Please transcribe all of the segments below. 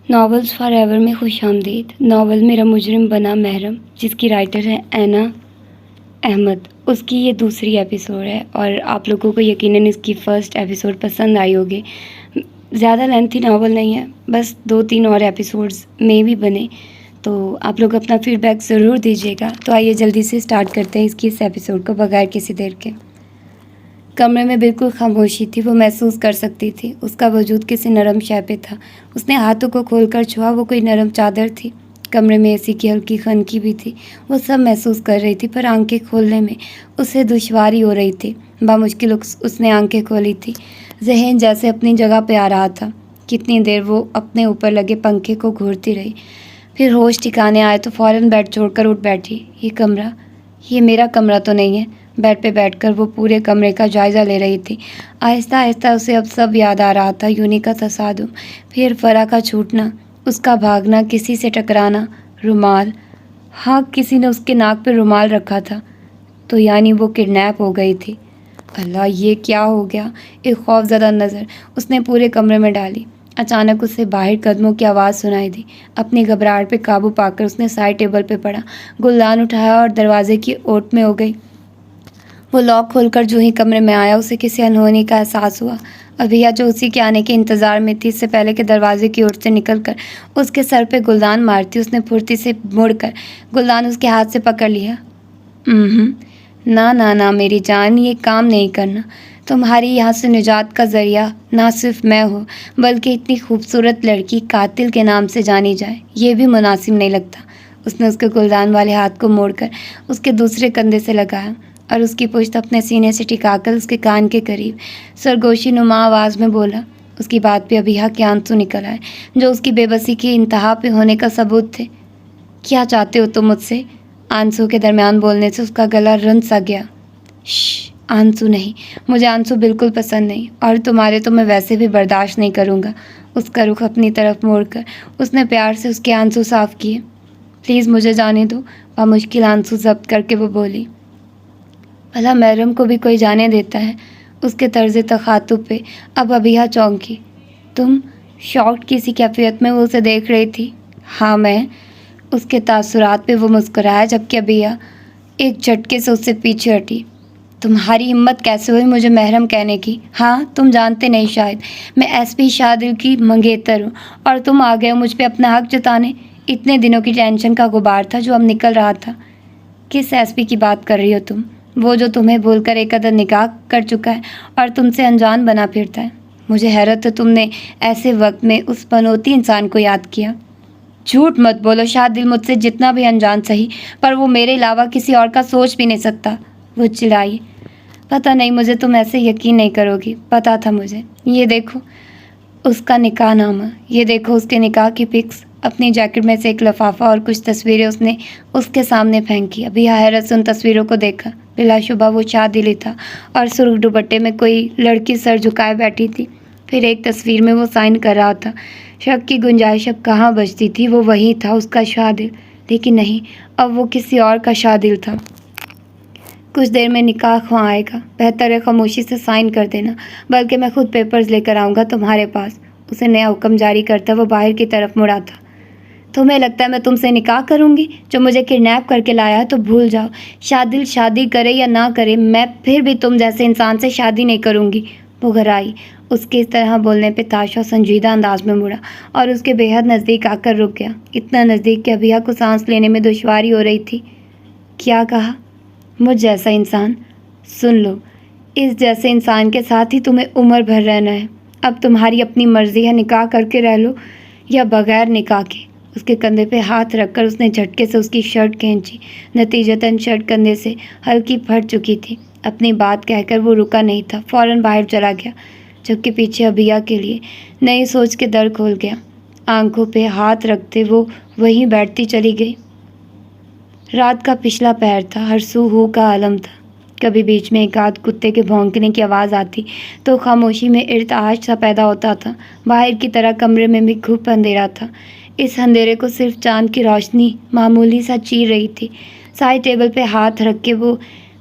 Novels for ever میں خوش آمدید۔ ناول میرا مجرم بنا محرم، جس کی رائٹر ہے اینا احمد، اس کی یہ دوسری ایپیسوڈ ہے اور آپ لوگوں کو یقیناً اس کی فرسٹ ایپیسوڈ پسند آئی ہوگی۔ زیادہ لینتھی ناول نہیں ہے، بس 2-3 اور ایپیسوڈز میں بھی بنے، تو آپ لوگ اپنا فیڈ بیک ضرور دیجیے گا۔ تو آئیے جلدی سے اسٹارٹ کرتے ہیں اس کی اس ایپیسوڈ کو بغیر کسی دیر کے۔ کمرے میں بالکل خاموشی تھی، وہ محسوس کر سکتی تھی اس کا وجود کسی نرم شے پہ تھا۔ اس نے ہاتھوں کو کھول کر چھوا، وہ کوئی نرم چادر تھی۔ کمرے میں اے سی کی ہلکی خنکی بھی تھی، وہ سب محسوس کر رہی تھی، پر آنکھیں کھولنے میں اسے دشواری ہو رہی تھی۔ بامشکل اس نے آنکھیں کھولی تھی، ذہن جیسے اپنی جگہ پہ آ رہا تھا۔ کتنی دیر وہ اپنے اوپر لگے پنکھے کو گھورتی رہی، پھر ہوش ٹھکانے آئے تو فوراً بیڈ چھوڑ کر اٹھ بیٹھی۔ یہ میرا کمرہ تو نہیں ہے؟ بیڈ پہ بیٹھ کر وہ پورے کمرے کا جائزہ لے رہی تھی۔ آہستہ آہستہ اسے اب سب یاد آ رہا تھا، یونی کا تصادم، پھر فرح کا چھوٹنا، اس کا بھاگنا، کسی سے ٹکرانا، رومال، ہاں کسی نے اس کے ناک پہ رومال رکھا تھا، تو یعنی وہ کڈنیپ ہو گئی تھی۔ اللہ، یہ کیا ہو گیا؟ ایک خوف زدہ نظر اس نے پورے کمرے میں ڈالی۔ اچانک اسے باہر قدموں کی آواز سنائی دی۔ اپنی گھبراہٹ پہ قابو پا کر اس نے سائڈ ٹیبل پہ پڑا، گلدان اٹھایا اور دروازے کی اوٹ میں ہو گئی۔ وہ لاک کھول کر جو ہی کمرے میں آیا، اسے کسی انہونی کا احساس ہوا۔ ابھیا جو اسی کے آنے کے انتظار میں تھی، اس سے پہلے کہ دروازے کی اوٹ سے نکل کر اس کے سر پہ گلدان مارتی، اس نے پھرتی سے مڑ کر گلدان اس کے ہاتھ سے پکڑ لیا۔ نہ میری جان، یہ کام نہیں کرنا۔ تمہاری یہاں سے نجات کا ذریعہ نہ صرف میں ہوں، بلکہ اتنی خوبصورت لڑکی قاتل کے نام سے جانی جائے، یہ بھی مناسب نہیں لگتا۔ اس نے اس کے گلدان والے ہاتھ کو موڑ کر اس کے دوسرے کندھے سے لگایا اور اس کی پشت اپنے سینے سے ٹکا کر اس کے کان کے قریب سرگوشی نما آواز میں بولا۔ اس کی بات پہ ابھیا کے آنسو نکل آئے، جو اس کی بے بسی کی انتہا پہ ہونے کا ثبوت تھے۔ کیا چاہتے ہو تم مجھ سے؟ آنسو کے درمیان بولنے سے اس کا گلا رند سا گیا۔ آنسو نہیں، مجھے آنسو بالکل پسند نہیں، اور تمہارے تو میں ویسے بھی برداشت نہیں کروں گا۔ اس کا رخ اپنی طرف موڑ کر اس نے پیار سے اس کے آنسو صاف کیے۔ پلیز مجھے جانے دو، بامشکل آنسو ضبط کر کے وہ بولی۔ بھلا محرم کو بھی کوئی جانے دیتا ہے؟ اس کے طرز تخاطب پہ اب ابھیا چونکی۔ تم؟ شاکڈ کسی کیفیت میں وہ اسے دیکھ رہی تھی۔ ہاں میں۔ اس کے تاثرات پہ وہ مسکرایا، جبکہ ابھیا ایک جھٹکے سے اس سے پیچھے ہٹی۔ تمہاری ہمت کیسے ہوئی مجھے محرم کہنے کی؟ ہاں تم جانتے نہیں شاید، میں ایس پی شاہ دل کی منگیتر ہوں، اور تم آ گئے مجھ پہ اپنا حق جتانے۔ اتنے دنوں کی ٹینشن کا غبار تھا جو اب نکل رہا تھا۔ کس ایس پی کی بات کر رہی ہو تم؟ وہ جو تمہیں بھول کر ایک قدر نکاح کر چکا ہے اور تم سے انجان بنا پھرتا ہے۔ مجھے حیرت ہے تم نے ایسے وقت میں اس پنوتی انسان کو یاد کیا۔ جھوٹ مت بولو، شاہ دل مجھ سے جتنا بھی انجان سہی، پر وہ میرے علاوہ کسی اور کا سوچ بھی نہیں سکتا، وہ چڑھائی۔ پتہ نہیں مجھے تم ایسے یقین نہیں کرو گی، پتہ تھا مجھے۔ یہ دیکھو اس کا نکاح نامہ، یہ دیکھو اس کے نکاح کی پکس۔ اپنی جیکٹ میں سے ایک لفافہ اور کچھ تصویریں اس نے اس کے سامنے پھینکی۔ ابھی حیرت سے ان تصویروں کو دیکھا۔ بلا شبہ وہ شاہ دل تھا، اور سرخ دوپٹے میں کوئی لڑکی سر جھکائے بیٹھی تھی۔ پھر ایک تصویر میں وہ سائن کر رہا تھا۔ شک کی گنجائش اب کہاں بچتی تھی، وہ وہی تھا، اس کا شاہ دل۔ لیکن نہیں، اب وہ کسی اور کا شاہ دل تھا۔ کچھ دیر میں نکاح خواہ آئے گا، بہتر ہے خاموشی سے سائن کر دینا، بلکہ میں خود پیپرز لے کر آؤں گا تمہارے پاس۔ اسے نیا حکم جاری کرتا وہ باہر کی طرف مڑا تھا۔ تمہیں لگتا ہے میں تم سے نکاح کروں گی؟ جو مجھے کڈنیپ کر کے لایا ہے تو بھول جاؤ، شاہ دل شادی کرے یا نہ کرے، میں پھر بھی تم جیسے انسان سے شادی نہیں کروں گی۔ وہ گھرائی، اس کے اس طرح بولنے پہ تاشا سنجیدہ انداز میں مڑا اور اس کے بے حد نزدیک آ کر رک گیا، اتنا نزدیک کہ ابھیا کو سانس لینے میں دشواری ہو رہی تھی۔ کیا کہا؟ مجھ جیسا انسان؟ سن لو، اس جیسے انسان کے ساتھ ہی تمہیں عمر بھر رہنا ہے۔ اب تمہاری اپنی مرضی ہے، نکاح کر کے رہ لو یا بغیر نکاح کے۔ اس کے کندھے پہ ہاتھ رکھ کر اس نے جھٹکے سے اس کی شرٹ کھینچی، نتیجتاً شرٹ کندھے سے ہلکی پھٹ چکی تھی۔ اپنی بات کہہ کر وہ رکا نہیں تھا، فوراً باہر چلا گیا، جبکہ پیچھے ابھیا کے لیے نئی سوچ کے در کھول گیا۔ آنکھوں پہ ہاتھ رکھتے وہ وہیں بیٹھتی چلی گئی۔ رات کا پچھلا پہر تھا، ہر سو ہو کا عالم تھا۔ کبھی بیچ میں ایک آدھ کتے کے بھونکنے کی آواز آتی تو خاموشی میں ارتعاش سا پیدا ہوتا تھا۔ باہر کی طرح کمرے میں بھی گھپ اندھیرا تھا، اس اندھیرے کو صرف چاند کی روشنی معمولی سا چیر رہی تھی۔ سائڈ ٹیبل پہ ہاتھ رکھ کے وہ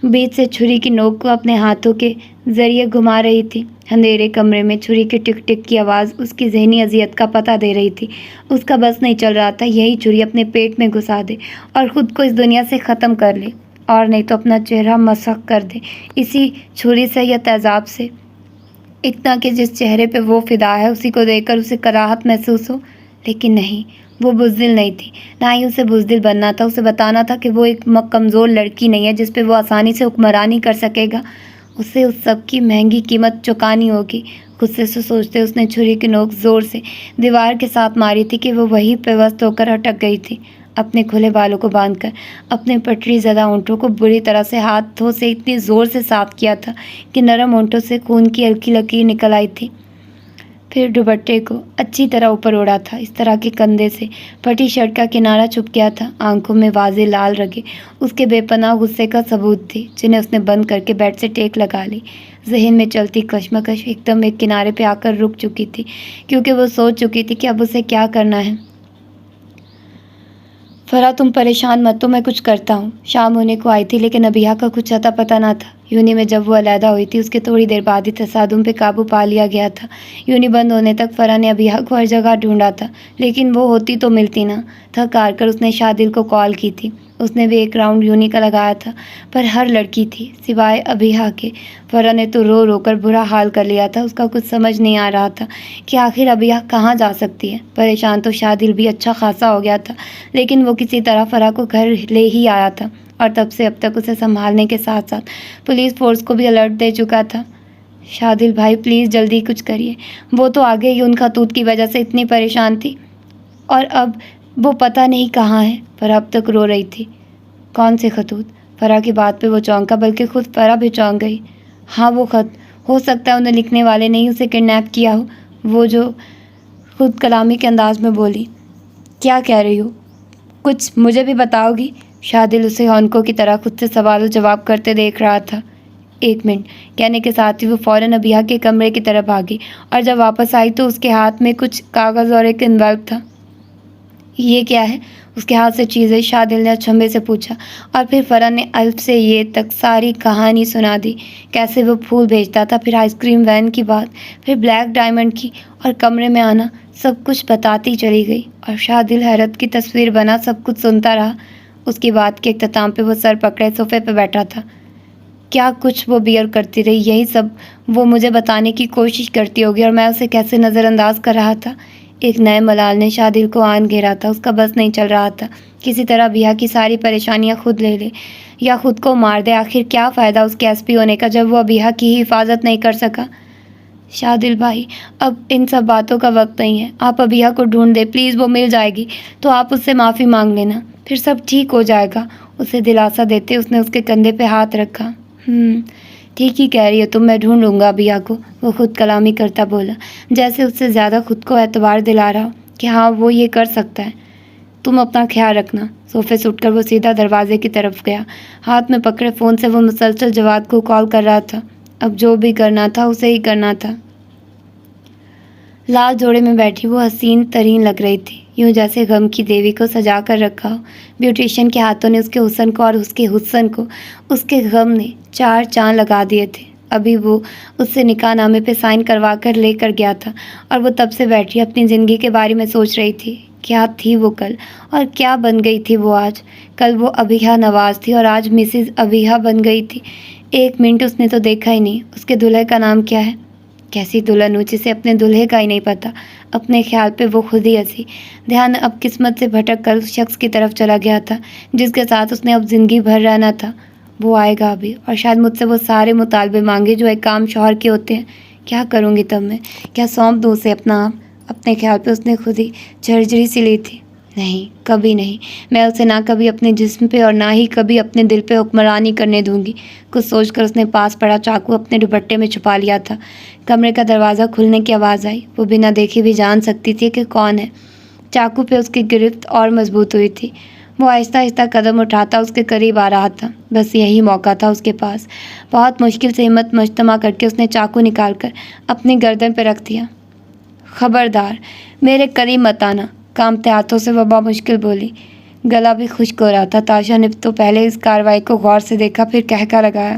بیچ سے چھری کی نوک کو اپنے ہاتھوں کے ذریعہ گھما رہی تھی۔ اندھیرے کمرے میں چھری کی ٹک ٹک کی آواز اس کی ذہنی اذیت کا پتہ دے رہی تھی۔ اس کا بس نہیں چل رہا تھا یہی چھری اپنے پیٹ میں گھسا دے اور خود کو اس دنیا سے ختم کر لے، اور نہیں تو اپنا چہرہ مسخ کر دے اسی چھری سے یا تیزاب سے، اتنا کہ جس چہرے پہ وہ فدا ہے اسی کو دیکھ کر اسے کراہت محسوس ہو۔ لیکن نہیں، وہ بزدل نہیں تھی، نہ ہی اسے بزدل بننا تھا۔ اسے بتانا تھا کہ وہ ایک کمزور لڑکی نہیں ہے جس پہ وہ آسانی سے حکمرانی کر سکے گا۔ اسے اس سب کی مہنگی قیمت چکانی ہوگی۔ غصے سے سوچتے اس نے چھری کی نوک زور سے دیوار کے ساتھ ماری تھی کہ وہ وہیں پہ وسط ہو کر اٹک گئی تھی۔ اپنے کھلے بالوں کو باندھ کر اپنے پٹری زدہ ہونٹوں کو بری طرح سے ہاتھوں سے اتنی زور سے صاف کیا تھا کہ نرم ہونٹوں سے خون کی ہلکی لکیر نکل آئی تھی۔ پھر دوپٹے کو اچھی طرح اوپر اڑا تھا، اس طرح کہ کندھے سے پھٹی شرٹ کا کنارہ چھپ گیا تھا۔ آنکھوں میں واضح لال رگیں اس کے بے پناہ غصے کا ثبوت تھی، جنہیں اس نے بند کر کے بیڈ سے ٹیک لگا لی۔ ذہن میں چلتی کشمکش ایک دم ایک کنارے پہ آ کر رک چکی تھی، کیونکہ وہ سوچ چکی تھی کہ اب اسے کیا کرنا ہے۔ فرح تم پریشان مت ہو، میں کچھ کرتا ہوں۔ شام ہونے کو آئی تھی لیکن ابیہا کا کچھ اتا پتہ نہ تھا۔ یونی میں جب وہ علیحدہ ہوئی تھی اس کے تھوڑی دیر بعد ہی تصادم پہ قابو پا لیا گیا تھا۔ یونی بند ہونے تک فرح نے ابیہا کو ہر جگہ ڈھونڈا تھا لیکن وہ ہوتی تو ملتی نہ۔ تھک ہار کر اس نے شادل کو کال کی تھی۔ اس نے بھی ایک راؤنڈ یونی کا لگایا تھا پر ہر لڑکی تھی سوائے ابیہا کے۔ فرح نے تو رو رو کر برا حال کر لیا تھا۔ اس کا کچھ سمجھ نہیں آ رہا تھا کہ آخر ابیہا کہاں جا سکتی ہے۔ پریشان تو شادل بھی اچھا خاصا ہو گیا تھا لیکن وہ کسی طرح فرح کو گھر لے ہی آیا تھا اور تب سے اب تک اسے سنبھالنے کے ساتھ ساتھ پولیس فورس کو بھی الرٹ دے چکا تھا۔ شادل بھائی پلیز جلدی کچھ کریے، وہ تو آگے ہی ان خطوط کی وجہ سے اتنی پریشان تھی اور اب وہ پتہ نہیں کہاں ہے۔ فرح اب تک رو رہی تھی۔ کون سے خطوط؟ فرح کی بات پہ وہ چونکا، بلکہ خود فرح بھی چونک گئی۔ ہاں وہ خط، ہو سکتا ہے انہیں لکھنے والے نے ہی اسے کڈنیپ کیا ہو، وہ جو خود کلامی کے انداز میں بولی۔ کیا کہہ رہی ہو؟ کچھ مجھے بھی بتاؤ گی؟ شادل اسے ہونکوں کی طرح خود سے سوال و جواب کرتے دیکھ رہا تھا۔ ایک منٹ کہنے کے ساتھ ہی وہ فوراً ابیہا کے کمرے کی طرف بھاگی اور جب واپس آئی تو اس کے ہاتھ میں کچھ کاغذ اور ایک انویلپ تھا۔ یہ کیا ہے؟ اس کے ہاتھ سے چیزیں شادل نے اچنبھے سے پوچھا اور پھر فرح نے الف سے یہ تک ساری کہانی سنا دی۔ کیسے وہ پھول بھیجتا تھا، پھر آئس کریم وین کی بات، پھر بلیک ڈائمنڈ کی اور کمرے میں آنا، سب کچھ بتاتی چلی گئی اور شادل حیرت کی تصویر بنا سب کچھ سنتا رہا۔ اس کی بات کے اختتام پہ وہ سر پکڑے صوفے پہ بیٹھا تھا۔ کیا کچھ وہ بیئر کرتی رہی، یہی سب وہ مجھے بتانے کی کوشش کرتی ہوگی اور میں اسے کیسے نظر انداز کر رہا تھا۔ ایک نئے ملال نے شادل کو آن گھیرا تھا۔ اس کا بس نہیں چل رہا تھا کسی طرح ابیہا کی ساری پریشانیاں خود لے لے یا خود کو مار دے۔ آخر کیا فائدہ اس کے ایس پی ہونے کا جب وہ ابیہا کی ہی حفاظت نہیں کر سکا۔ شادل بھائی اب ان سب باتوں کا وقت نہیں ہے، آپ ابیہا کو ڈھونڈ دیں پلیز، وہ مل جائے گی تو آپ اس سے معافی مانگ لینا، پھر سب ٹھیک ہو جائے گا۔ اسے دلاسا دیتے اس نے اس کے کندھے پہ ہاتھ رکھا۔ ٹھیک ہی کہہ رہی ہو تم، میں ڈھونڈوں گا ابیہا کو، وہ خود کلامی کرتا بولا، جیسے اس سے زیادہ خود کو اعتبار دلا رہا ہو کہ ہاں وہ یہ کر سکتا ہے۔ تم اپنا خیال رکھنا۔ صوفے سے اٹھ کر وہ سیدھا دروازے کی طرف گیا۔ ہاتھ میں پکڑے فون سے وہ مسلسل جواد کو کال کر رہا تھا۔ اب جو بھی کرنا تھا اسے ہی کرنا تھا۔ لال جوڑے میں بیٹھی وہ حسین ترین لگ رہی تھی، یوں جیسے غم کی دیوی کو سجا کر رکھا ہو۔ بیوٹیشین کے ہاتھوں نے اس کے حسن کو اور اس کے حسن کو اس کے غم نے 4 چاند لگا دیے تھے۔ ابھی وہ اس سے نکاح نامے پہ سائن کروا کر لے کر گیا تھا اور وہ تب سے بیٹھی اپنی زندگی کے بارے میں سوچ رہی تھی۔ کیا تھی وہ کل اور کیا بن گئی تھی وہ آج؟ کل وہ ابیہا نواز تھی اور آج مسز ابیہا بن گئی تھی۔ ایک منٹ اس نے تو دیکھا ہی نہیں اس کے دلہے کا نام کیا ہے۔ کیسی دلہن ہو جسے اپنے دلہے کا ہی نہیں پتہ۔ اپنے خیال پہ وہ خود ہی ہنسی۔ دھیان اب قسمت سے بھٹک کر اس شخص کی طرف چلا گیا تھا جس کے ساتھ اس نے اب زندگی بھر رہنا تھا۔ وہ آئے گا ابھی اور شاید مجھ سے وہ سارے مطالبے مانگے جو ایک عام شوہر کے ہوتے ہیں۔ کیا کروں گی تب میں؟ کیا سونپ دوں اسے اپنا آپ؟ اپنے خیال پہ اس نے خود ہی جھرجھری سی لی تھی۔ نہیں، کبھی نہیں، میں اسے نہ کبھی اپنے جسم پہ اور نہ ہی کبھی اپنے دل پہ حکمرانی کرنے دوں گی۔ کچھ سوچ کر اس نے پاس پڑا چاقو اپنے دوپٹے میں چھپا لیا تھا۔ کمرے کا دروازہ کھلنے کی آواز آئی۔ وہ بنا دیکھے بھی جان سکتی تھی کہ کون ہے۔ چاقو پہ اس کی گرفت اور مضبوط ہوئی تھی۔ وہ آہستہ آہستہ قدم اٹھاتا اس کے قریب آ رہا تھا۔ بس یہی موقع تھا اس کے پاس۔ بہت مشکل سے ہمت مجتمع کر کے اس نے چاقو نکال کر اپنی گردن پہ رکھ دیا۔ خبردار میرے قریب مت آنا، کانپتے ہاتھوں سے وہ بامشکل بولی۔ گلا بھی خشک ہو رہا تھا۔ تاشا نے تو پہلے اس کارروائی کو غور سے دیکھا، پھر کہکا لگایا۔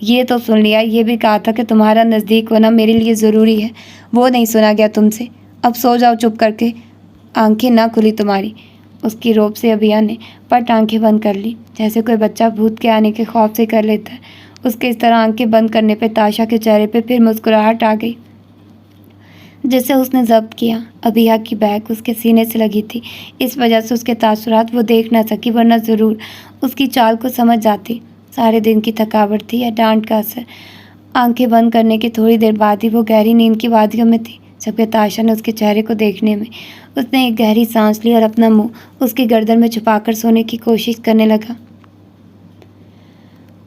یہ تو سن لیا، یہ بھی کہا تھا کہ تمہارا نزدیک ہونا میرے لیے ضروری ہے، وہ نہیں سنا گیا تم سے۔ اب سو جاؤ چپ کر کے، آنکھیں نہ کھلی تمہاری۔ اس کی روب سے ابیہ نے پٹ آنکھیں بند کر لی، جیسے کوئی بچہ بھوت کے آنے کے خوف سے کر لیتا ہے۔ اس کے اس طرح آنکھیں بند کرنے پہ تاشا کے چہرے پہ پھر مسکراہٹ آ گئی، جسے اس نے ضبط کیا۔ ابیہ کی بیک اس کے سینے سے لگی تھی، اس وجہ سے اس کے تاثرات وہ دیکھ نہ سکی، ورنہ ضرور اس کی چال کو سمجھ جاتی۔ سارے دن کی تھکاوٹ تھی یا ڈانٹ کا اثر؟ آنکھیں بند کرنے کی تھوڑی دیر بعد ہی وہ گہری نیند کی وادیوں میں تھی، جبکہ تاشا نے اس کے چہرے کو دیکھنے میں اس نے ایک گہری سانس لی اور اپنا منہ اس کی گردن میں چھپا کر سونے کی کوشش کرنے لگا۔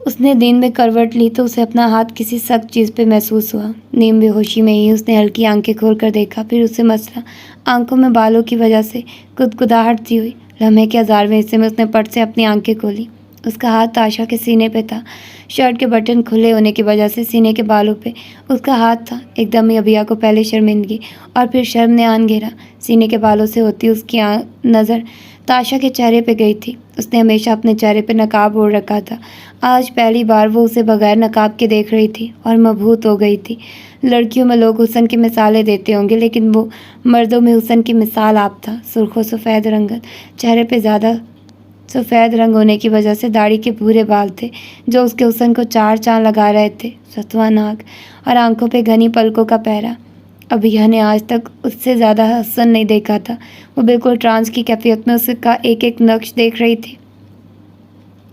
اس نے نیند میں کروٹ لی تو اسے اپنا ہاتھ کسی سخت چیز پہ محسوس ہوا۔ نیم بے ہوشی میں ہی اس نے ہلکی آنکھیں کھول کر دیکھا، پھر اسے مسئلہ آنکھوں میں بالوں کی وجہ سے گدگداہٹ سی ہوئی۔ لمحے کے 1000ویں حصے میں اس نے پٹ سے اپنی آنکھیں کھولی۔ اس کا ہاتھ تاشا کے سینے پہ تھا، شرٹ کے بٹن کھلے ہونے کی وجہ سے سینے کے بالوں پہ اس کا ہاتھ تھا۔ ایک دم ہی ابیہ کو پہلے شرمندگی اور پھر شرم نے آن گھیرا۔ سینے کے بالوں سے ہوتی اس کی نظر تاشا کے چہرے پہ گئی تھی۔ اس نے ہمیشہ اپنے چہرے پہ نقاب اوڑھ رکھا تھا، آج پہلی بار وہ اسے بغیر نقاب کے دیکھ رہی تھی اور مبہوت ہو گئی تھی۔ لڑکیوں میں لوگ حسن کی مثالیں دیتے ہوں گے، لیکن وہ مردوں میں حسن کی مثال آپ تھا۔ سرخ و سفید رنگت، چہرے پہ زیادہ سفید رنگ ہونے کی وجہ سے داڑھی کے بھورے بال تھے جو اس کے حسن کو چار چاند لگا رہے تھے۔ ستواں ناک اور آنکھوں پہ گھنی پلکوں کا پہرا۔ ابیہ نے آج تک اس سے زیادہ حسن نہیں دیکھا تھا۔ وہ بالکل ٹرانس کی کیفیت میں اس کا ایک ایک نقش دیکھ رہی تھی۔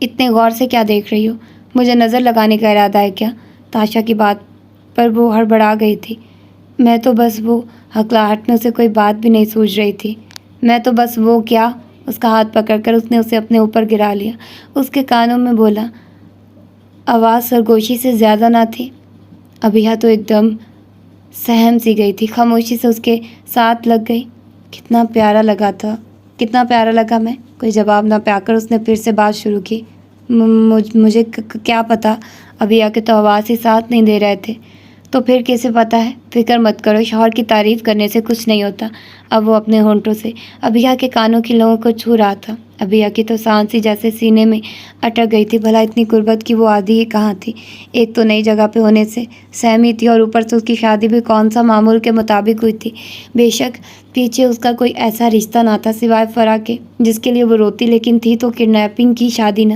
اتنے غور سے کیا دیکھ رہی ہو؟ مجھے نظر لگانے کا ارادہ ہے کیا؟ تاشا کی بات پر وہ ہڑبڑا گئی تھی۔ میں تو بس وہ ہکلاہٹ میں اسے کوئی بات بھی نہیں سوجھ رہی تھی۔ میں تو بس وہ کیا؟ اس کا ہاتھ پکڑ کر اس نے اسے اپنے اوپر گرا لیا، اس کے کانوں میں بولا۔ آواز سرگوشی سے زیادہ نہ تھی۔ ابیہ تو ایک دم سہم سی گئی تھی، خاموشی سے اس کے ساتھ لگ گئی۔ کتنا پیارا لگا میں۔ کوئی جواب نہ پا کر اس نے پھر سے بات شروع کی۔ مجھے کیا پتا، ابیہ کے تو آواز ہی ساتھ نہیں دے رہے تھے۔ تو پھر کیسے پتا ہے؟ فکر مت کرو، شوہر کی تعریف کرنے سے کچھ نہیں ہوتا۔ اب وہ اپنے ہونٹوں سے ابیہ کے کانوں کی لوؤں کو چھو رہا تھا۔ ابیہ کی تو سانس ہی جیسے سینے میں اٹک گئی تھی۔ بھلا اتنی غربت کی وہ عادی ہی کہاں تھی؟ ایک تو نئی جگہ پہ ہونے سے سہمی تھی، اور اوپر سے اس کی شادی بھی کون سا معمول کے مطابق ہوئی تھی۔ بے شک پیچھے اس کا کوئی ایسا رشتہ نہ تھا سوائے فرح کے جس کے لیے وہ روتی، لیکن تھی تو کڈنیپنگ کی شادی نہ۔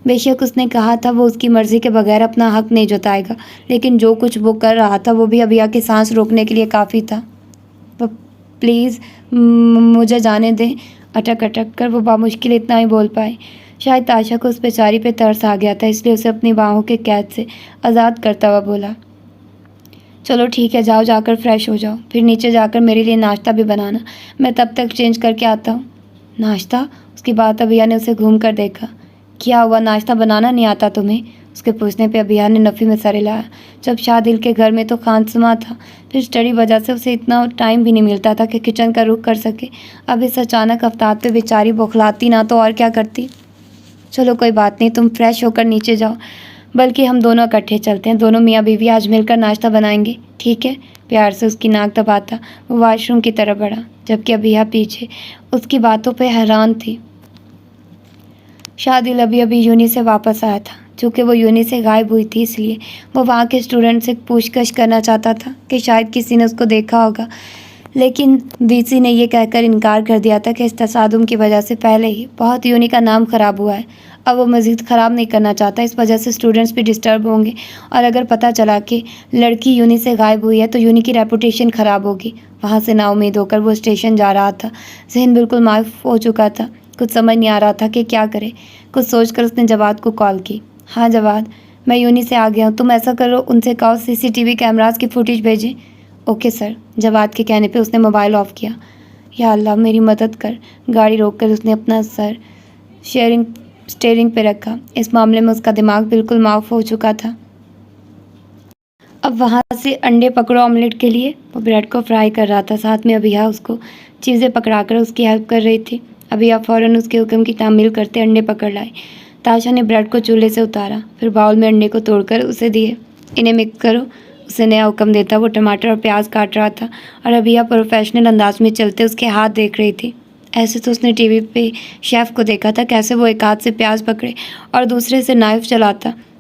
بے شک اس نے کہا تھا وہ اس کی مرضی کے بغیر اپنا حق نہیں جتائے گا، لیکن جو کچھ وہ کر رہا تھا وہ بھی ابیہ کی سانس روکنے کے لیے کافی تھا۔ پلیز مجھے جانے دیں۔ اٹک کر وہ بامشکل اتنا ہی بول پائے۔ شاید تاشا کو اس بیچاری پہ ترس آ گیا تھا، اس لیے اسے اپنی باہوں کے قید سے آزاد کرتا ہوا بولا۔ چلو ٹھیک ہے، جاؤ، جا کر فریش ہو جاؤ، پھر نیچے جا کر میرے لیے ناشتہ بھی بنانا، میں تب تک چینج کر کے آتا ہوں۔ ناشتہ؟ اس کی بات ابیہ نے اسے گھوم کر دیکھا۔ کیا ہوا، ناشتہ بنانا نہیں آتا تمہیں؟ اس کے پوچھنے پہ ابیہ نے نفی میں سر ہلایا۔ جب شاہ دل کے گھر میں تو خانسما تھا، پھر اسٹڈی وجہ سے اسے اتنا ٹائم بھی نہیں ملتا تھا کہ کچن کا رخ کر سکے۔ اب اس اچانک آفتاب پہ بیچاری بوکھلاتی نہ تو اور کیا کرتی۔ چلو کوئی بات نہیں، تم فریش ہو کر نیچے جاؤ، بلکہ ہم دونوں اکٹھے چلتے ہیں، دونوں میاں بیوی آج مل کر ناشتہ بنائیں گے، ٹھیک ہے؟ پیار سے اس کی ناک دباتا وہ واش روم کی طرف بڑھا، جبکہ ابیہ پیچھے اس کی باتوں پہ حیران تھی۔ شاہ دل ابھی یونی سے واپس آیا تھا۔ چونکہ وہ یونی سے غائب ہوئی تھی، اس لیے وہ وہاں کے اسٹوڈنٹ سے پوچھ گچھ کرنا چاہتا تھا کہ شاید کسی نے اس کو دیکھا ہوگا، لیکن وی سی نے یہ کہہ کر انکار کر دیا تھا کہ اس تصادم کی وجہ سے پہلے ہی بہت یونی کا نام خراب ہوا ہے۔ اب وہ مزید خراب نہیں کرنا چاہتا، اس وجہ سے اسٹوڈنٹس بھی ڈسٹرب ہوں گے، اور اگر پتہ چلا کہ لڑکی یونی سے غائب ہوئی ہے تو یونی کی ریپوٹیشن خراب ہوگی۔ وہاں سے نا امید ہو کر وہ اسٹیشن جا رہا تھا، ذہن بالکل معاف ہو چکا تھا، کچھ سمجھ نہیں آ رہا تھا کہ کیا کرے۔ کچھ سوچ کر اس نے جواد کو کال کی۔ ہاں جواد، میں یونی سے آ گیا ہوں، تم ایسا کرو ان سے کہو CCTV کیمراز کی فوٹیج بھیجیں۔ Okay sir. جواد کے کہنے پہ اس نے موبائل آف کیا۔ یا اللہ میری مدد کر۔ گاڑی روک کر اس نے اپنا سر اسٹیئرنگ پہ رکھا۔ اس معاملے میں اس کا دماغ بالکل معاف ہو چکا تھا۔ اب وہاں سے انڈے پکڑو آملیٹ کے لیے وہ بریڈ کو فرائی کر رہا تھا، ساتھ میں ابیہ اس کو چیزیں پکڑا کر اس کی ہیلپ کر رہی تھی۔ ابیہ فوراً اس کے حکم کی تعمیل کرتے انڈے پکڑ لائے۔ تاشا نے بریڈ کو چولہے سے اتارا، پھر باؤل میں انڈے کو توڑ کر اسے دیے۔ انہیں مکس کرو، اسے نیا حکم دیتا۔ وہ ٹماٹر اور پیاز کاٹ رہا تھا اور ابیہ پروفیشنل انداز میں چلتے اس کے ہاتھ دیکھ رہی تھی۔ ایسے تو اس نے TV پہ شیف کو دیکھا تھا، کیسے وہ ایک ہاتھ سے پیاز پکڑے اور دوسرے سے نائف چلاتا،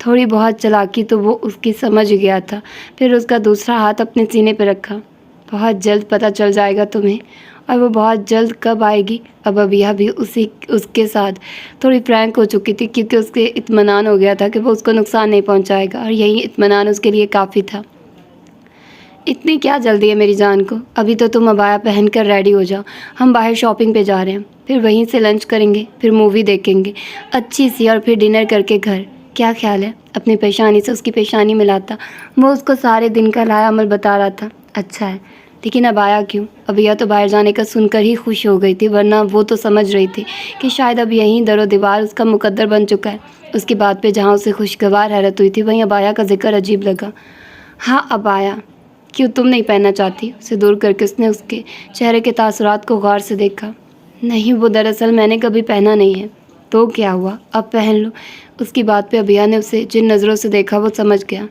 تھوڑی بہت چلاکی تو وہ اس کی سمجھ گیا تھا۔ پھر اس کا دوسرا ہاتھ اپنے سینے پہ رکھا۔ بہت جلد پتہ چل جائے گا تمہیں، اور وہ بہت جلد کب آئے گی؟ اب ابیہ بھی اس کے ساتھ تھوڑی فرینک ہو چکی تھی، کیونکہ اس کے اطمینان ہو گیا تھا کہ وہ اس کو نقصان نہیں پہنچائے گا، اور یہی اطمینان اس کے لیے کافی تھا۔ اتنی کیا جلدی ہے میری جان کو؟ ابھی تو تم عبایا پہن کر ریڈی ہو جاؤ، ہم باہر شاپنگ پہ جا رہے ہیں، پھر وہیں سے لنچ کریں گے، پھر مووی دیکھیں گے اچھی سی، اور پھر ڈنر کر کے گھر۔ کیا خیال ہے؟ اپنی پیشانی سے اس کی پیشانی ملاتا وہ اس کو سارے دن کا لایا عمل بتا رہا تھا۔ اچھا ہے، لیکن اب آیا کیوں؟ ابیا تو باہر جانے کا سن کر ہی خوش ہو گئی تھی، ورنہ وہ تو سمجھ رہی تھی کہ شاید اب یہیں در و دیوار اس کا مقدر بن چکا ہے۔ اس کی بات پہ جہاں اسے خوشگوار حیرت ہوئی تھی، وہیں ابایا کا ذکر عجیب لگا۔ ہاں ابایا، کیوں تم نہیں پہننا چاہتی؟ اسے دور کر کے اس نے اس کے چہرے کے تاثرات کو غور سے دیکھا۔ نہیں، وہ دراصل میں نے کبھی پہنا نہیں ہے۔ تو کیا ہوا، اب پہن لو۔ اس کی بات پہ ابیا نے اسے جن نظروں سے دیکھا وہ سمجھ گیا۔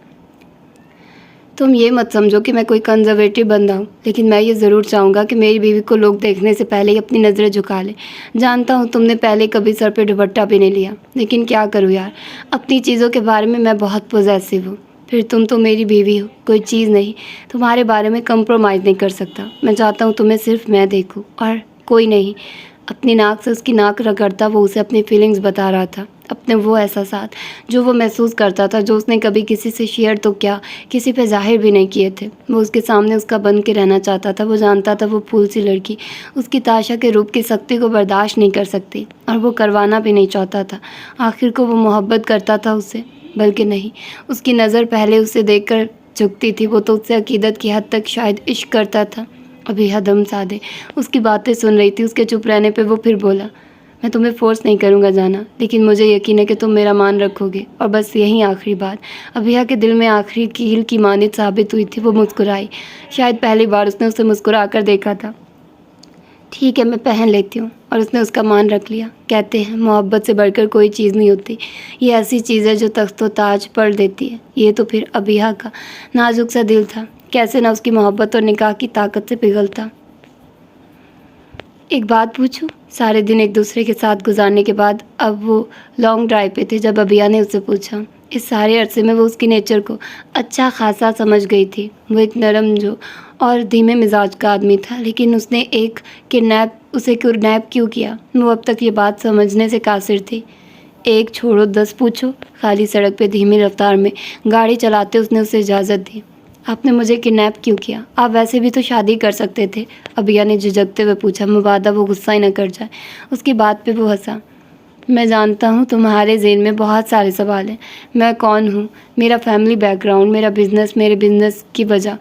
تم یہ مت سمجھو کہ میں کوئی کنزرویٹو بندہ ہوں، لیکن میں یہ ضرور چاہوں گا کہ میری بیوی کو لوگ دیکھنے سے پہلے ہی اپنی نظریں جھکا لیں۔ جانتا ہوں تم نے پہلے کبھی سر پہ دوپٹہ بھی نہیں لیا، لیکن کیا کروں یار، اپنی چیزوں کے بارے میں بہت پوزیسو ہوں۔ پھر تم تو میری بیوی ہو، کوئی چیز نہیں تمہارے بارے میں کمپرومائز نہیں کر سکتا۔ میں چاہتا ہوں تمہیں صرف میں دیکھوں اور کوئی نہیں۔ اپنی ناک سے اس کی ناک رگڑتا وہ اسے اپنی فیلنگز بتا رہا تھا، اپنے وہ احساسات جو وہ محسوس کرتا تھا، جو اس نے کبھی کسی سے شیئر تو کیا، کسی پہ ظاہر بھی نہیں کیے تھے۔ وہ اس کے سامنے اس کا بن کے رہنا چاہتا تھا۔ وہ جانتا تھا وہ پھول سی لڑکی اس کی تاشا کے روپ کی سختی کو برداشت نہیں کر سکتی، اور وہ کروانا بھی نہیں چاہتا تھا۔ آخر کو وہ محبت کرتا تھا اس سے، بلکہ نہیں، اس کی نظر پہلے اسے دیکھ کر جھکتی تھی، وہ تو اس سے عقیدت کی حد تک شاید عشق کرتا تھا۔ ابھی ہدم سادے اس کی باتیں سن رہی تھی۔ اس کے چپ رہنے پہ وہ پھر بولا، میں تمہیں فورس نہیں کروں گا جانا، لیکن مجھے یقین ہے کہ تم میرا مان رکھو گے، اور بس یہی آخری بات۔ ابھیا کے دل میں آخری کیل کی مانند ثابت ہوئی تھی۔ وہ مسکرائی، شاید پہلی بار اس نے اسے مسکرا کر دیکھا تھا۔ ٹھیک ہے، میں پہن لیتی ہوں، اور اس نے اس کا مان رکھ لیا۔ کہتے ہیں محبت سے بڑھ کر کوئی چیز نہیں ہوتی، یہ ایسی چیز ہے جو تخت و تاج پڑھ دیتی ہے۔ یہ تو پھر ابیہ کا نازک سا دل تھا، کیسے نہ اس کی محبت اور نکاح کی طاقت سے پگھلتا۔ ایک بات پوچھوں؟ سارے دن ایک دوسرے کے ساتھ گزارنے کے بعد اب وہ لانگ ڈرائیو پہ تھے جب ابیہ نے اس سے پوچھا۔ اس سارے عرصے میں وہ اس کی نیچر کو اچھا خاصا سمجھ گئی تھی۔ وہ ایک نرم جو اور دھیمے مزاج کا آدمی تھا، لیکن اس نے اسے کڈنیپ کیوں کیا؟ وہ اب تک یہ بات سمجھنے سے قاصر تھی۔ ایک چھوڑو 10 پوچھو۔ خالی سڑک پہ دھیمی رفتار میں گاڑی چلاتے اس نے اسے اجازت دی۔ آپ نے مجھے کڈنیپ کیوں کیا؟ آپ ویسے بھی تو شادی کر سکتے تھے، ابیہ نے جھجکتے ہوئے پوچھا، مبادا وہ غصہ ہی نہ کر جائے۔ اس کی بات پہ وہ ہنسا۔ میں جانتا ہوں تمہارے ذہن میں بہت سارے سوال ہیں، میں کون ہوں، میرا فیملی بیک گراؤنڈ، میرا بزنس، میرے بزنس کی وجہ،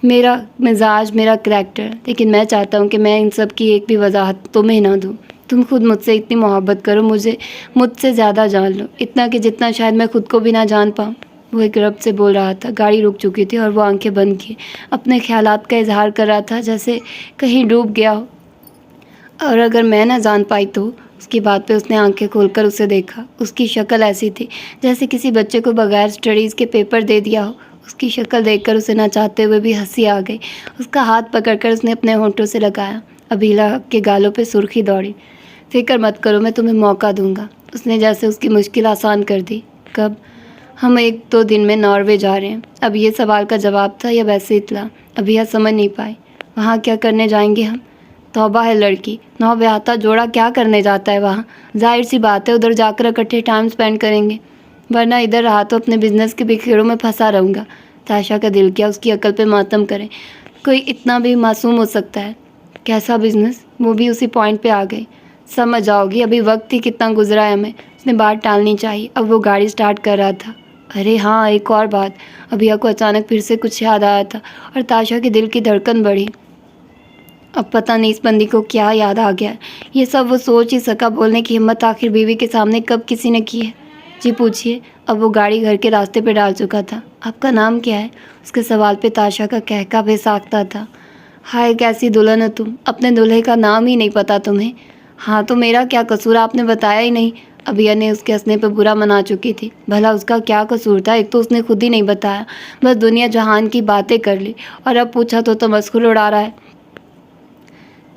میرا مزاج، میرا کریکٹر، لیکن میں چاہتا ہوں کہ میں ان سب کی ایک بھی وضاحت تمہیں نہ دوں۔ تم خود مجھ سے اتنی محبت کرو، مجھ سے زیادہ جان لو، اتنا کہ جتنا شاید میں خود کو بھی نہ جان پاؤں۔ وہ ایک رب سے بول رہا تھا۔ گاڑی رک چکی تھی اور وہ آنکھیں بند کیے اپنے خیالات کا اظہار کر رہا تھا، جیسے کہیں ڈوب گیا ہو۔ اور اگر میں نہ جان پائی تو؟ اس کی بات پہ اس نے آنکھیں کھول کر اسے دیکھا۔ اس کی شکل ایسی تھی جیسے کسی بچے کو بغیر اسٹڈیز کے پیپر دے دیا ہو۔ اس کی شکل دیکھ کر اسے نہ چاہتے ہوئے بھی ہنسی آ گئی۔ اس کا ہاتھ پکڑ کر اس نے اپنے ہونٹوں سے لگایا۔ ابیلا کے گالوں پہ سرخی دوڑی۔ فکر مت کرو، میں تمہیں موقع دوں گا۔ اس نے جیسے اس کی مشکل آسان کر دی۔ کب؟ ہم 1-2 دن میں ناروے جا رہے ہیں۔ اب یہ سوال کا جواب تھا یا ویسے اطلاع؟ ابھی سمجھ نہیں پائی۔ وہاں کیا کرنے جائیں گے ہم؟ توبہ ہے لڑکی، نو بیاہتا جوڑا کیا کرنے جاتا ہے وہاں؟ ظاہر سی بات ہے ادھر جا کر اکٹھے ٹائم سپینڈ کریں گے، ورنہ ادھر رہا تو اپنے بزنس کے بکھیڑوں میں پھنسا رہوں گا۔ تاشا کا دل کیا اس کی عقل پہ ماتم کرے، کوئی اتنا بھی معصوم ہو سکتا ہے؟ کیسا بزنس؟ وہ بھی اسی پوائنٹ پہ آ گئی۔ سمجھ جاؤ گی، ابھی وقت ہی کتنا گزرا ہے ہمیں۔ اس نے بات ٹالنی چاہیے۔ اب وہ گاڑی سٹارٹ کر رہا تھا۔ ارے ہاں، ایک اور بات۔ ابھیا کو اچانک پھر سے کچھ یاد آیا تھا، اور تاشا کے دل کی دھڑکن بڑھی۔ اب پتہ نہیں اس بندی کو کیا یاد آ گیا۔ یہ سب وہ سوچ ہی سکا، بولنے کی ہمت آخر بیوی کے سامنے کب کسی نے کی ہے؟ جی پوچھیے۔ اب وہ گاڑی گھر کے راستے پہ ڈال چکا تھا۔ آپ کا نام کیا ہے؟ اس کے سوال پہ تاشا کا کہکا بے ساختہ تھا۔ ہائے کیسی دلہن ہو تم، اپنے دولہے کا نام ہی نہیں پتا تمہیں؟ ہاں تو میرا کیا قصور، آپ نے بتایا ہی نہیں۔ ابیا نے اس کے ہنسنے پہ برا منا چکی تھی۔ بھلا اس کا کیا قصور تھا؟ ایک تو اس نے خود ہی نہیں بتایا، بس دنیا جہان کی باتیں کر لی، اور اب پوچھا تو تمسخر اڑا رہا ہے۔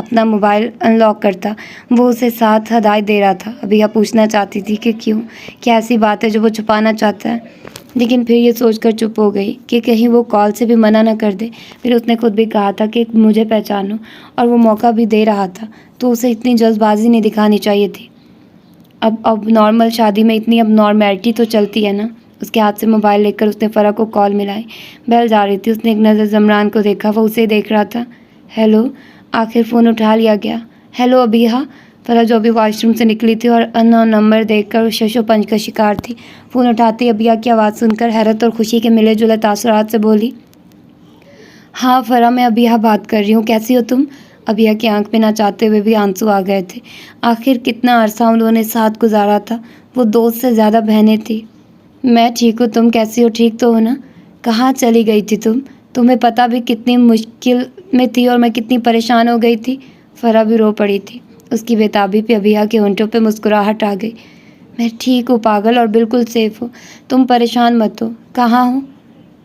اپنا موبائل ان لاک کرتا۔ وہ اسے ساتھ ہدایت دے رہا تھا۔ ابھیا پوچھنا چاہتی تھی کہ کیوں، کیا ایسی بات ہے جو وہ چھپانا چاہتا ہے، لیکن پھر یہ سوچ کر چپ ہو گئی کہ کہیں وہ کال سے بھی منع نہ کر دے۔ پھر اس نے خود بھی کہا تھا کہ مجھے پہچانو، اور وہ موقع بھی دے رہا تھا، تو اسے اتنی جلد بازی نہیں دکھانی چاہیے تھی۔ اب نارمل شادی میں اتنی اب نارمیلٹی تو چلتی ہے نا۔ اس کے ہاتھ سے موبائل لے کر اس نے فرح کو کال ملائی۔ بیل جا رہی تھی۔ اس نے ایک نظر زمران کو دیکھا، وہ اسے دیکھ رہا تھا۔ ہیلو، آخر فون اٹھا لیا گیا۔ ہیلو ابیہا۔ فرح جو ابھی واش روم سے نکلی تھی اور ان نون نمبر دیکھ کر شش و پنج کا شکار تھی، فون اٹھاتی ابیہا کی آواز سن کر حیرت اور خوشی کے ملے جلے تاثرات سے بولی، ہاں فرح، میں ابیہا بات کر رہی ہوں، کیسی ہو تم؟ ابیہا کی آنکھ میں نہ چاہتے ہوئے بھی آنسو آ گئے تھے۔ آخر کتنا عرصہ انہوں نے ساتھ گزارا تھا، وہ دوست سے زیادہ بہنیں تھیں۔ میں ٹھیک ہوں، تم کیسی ہو؟ ٹھیک تو ہو نا؟ کہاں چلی گئی تھی تم؟ تمہیں پتہ بھی کتنی مشکل میں تھی اور میں کتنی پریشان ہو گئی تھی۔ فرح بھی رو پڑی تھی۔ اس کی بےتابی پہ ابیہا کے ہونٹوں پہ مسکراہٹ آ گئی۔ میں ٹھیک ہوں پاگل، اور بالکل سیف ہوں، تم پریشان مت ہو۔ کہاں ہوں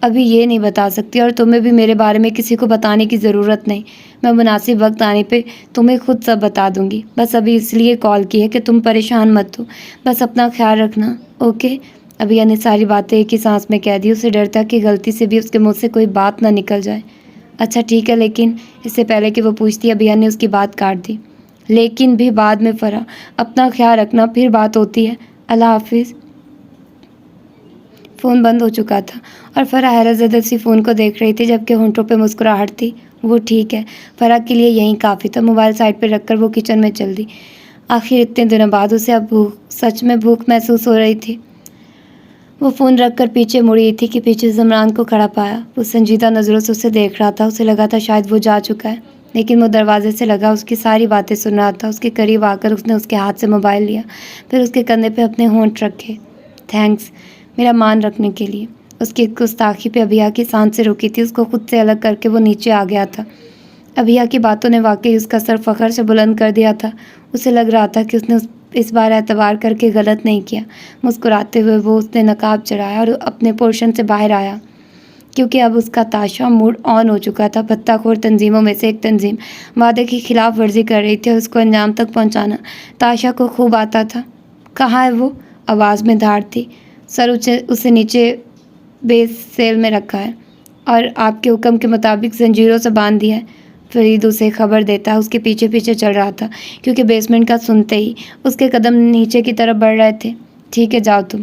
ابھی یہ نہیں بتا سکتی، اور تمہیں بھی میرے بارے میں کسی کو بتانے کی ضرورت نہیں۔ میں مناسب وقت آنے پہ تمہیں خود سب بتا دوں گی۔ بس ابھی اس لیے کال کی ہے کہ تم پریشان مت ہو، بس اپنا خیال رکھنا، اوکے؟ ابیہا نے ساری باتیں ایک ہی سانس میں کہہ دی۔ اسے ڈر تھا کہ غلطی سے بھی اس کے منہ سے کوئی بات نہ نکل جائے۔ اچھا ٹھیک ہے، لیکن اس سے پہلے کہ وہ پوچھتی ابیہا نے اس کی بات کاٹ دی۔ لیکن بھی بعد میں فرح، اپنا خیال رکھنا، پھر بات ہوتی ہے، اللہ حافظ۔ فون بند ہو چکا تھا اور فرح حیرت زدہ سی فون کو دیکھ رہی تھی، جبکہ ہونٹوں پہ مسکراہٹ تھی۔ وہ ٹھیک ہے، فرح کے لیے یہی کافی تھا۔ موبائل سائڈ پہ رکھ کر وہ کچن میں چل دی۔ آخر اتنے دنوں بعد اسے اب سچ میں بھوک محسوس ہو رہی تھی۔ وہ فون رکھ کر پیچھے مڑی تھی کہ پیچھے زمران کو کھڑا پایا۔ وہ سنجیدہ نظروں سے اسے دیکھ رہا تھا۔ اسے لگا تھا شاید وہ جا چکا ہے، لیکن وہ دروازے سے لگا اس کی ساری باتیں سن رہا تھا۔ اس کے قریب آ کر اس نے اس کے ہاتھ سے موبائل لیا، پھر اس کے کندھے پہ اپنے ہونٹ رکھے۔ تھینکس میرا مان رکھنے کے لیے۔ اس کی گستاخی پہ ابیہا کی سانس سے رکی تھی۔ اس کو خود سے الگ کر کے وہ نیچے آ گیا تھا۔ ابیہا کی باتوں نے واقعی اس کا سر فخر سے بلند کر دیا تھا۔ اسے لگ رہا تھا کہ اس نے اس بار اعتبار کر کے غلط نہیں کیا۔ مسکراتے ہوئے وہ اس نے نقاب چڑھایا اور اپنے پورشن سے باہر آیا، کیونکہ اب اس کا تاشا موڈ آن ہو چکا تھا۔ پتہ خور تنظیموں میں سے ایک تنظیم وعدے کی خلاف ورزی کر رہی تھی اور اس کو انجام تک پہنچانا تاشا کو خوب آتا تھا۔ کہاں ہے وہ؟ آواز میں دھاڑ تھی۔ سر اسے نیچے بیس سیل میں رکھا ہے اور آپ کے حکم کے مطابق زنجیروں سے باندھ دیا ہے۔ فرید اسے خبر دیتا اس کے پیچھے پیچھے چل رہا تھا، کیونکہ بیسمنٹ کا سنتے ہی اس کے قدم نیچے کی طرف بڑھ رہے تھے۔ ٹھیک ہے جاؤ تم،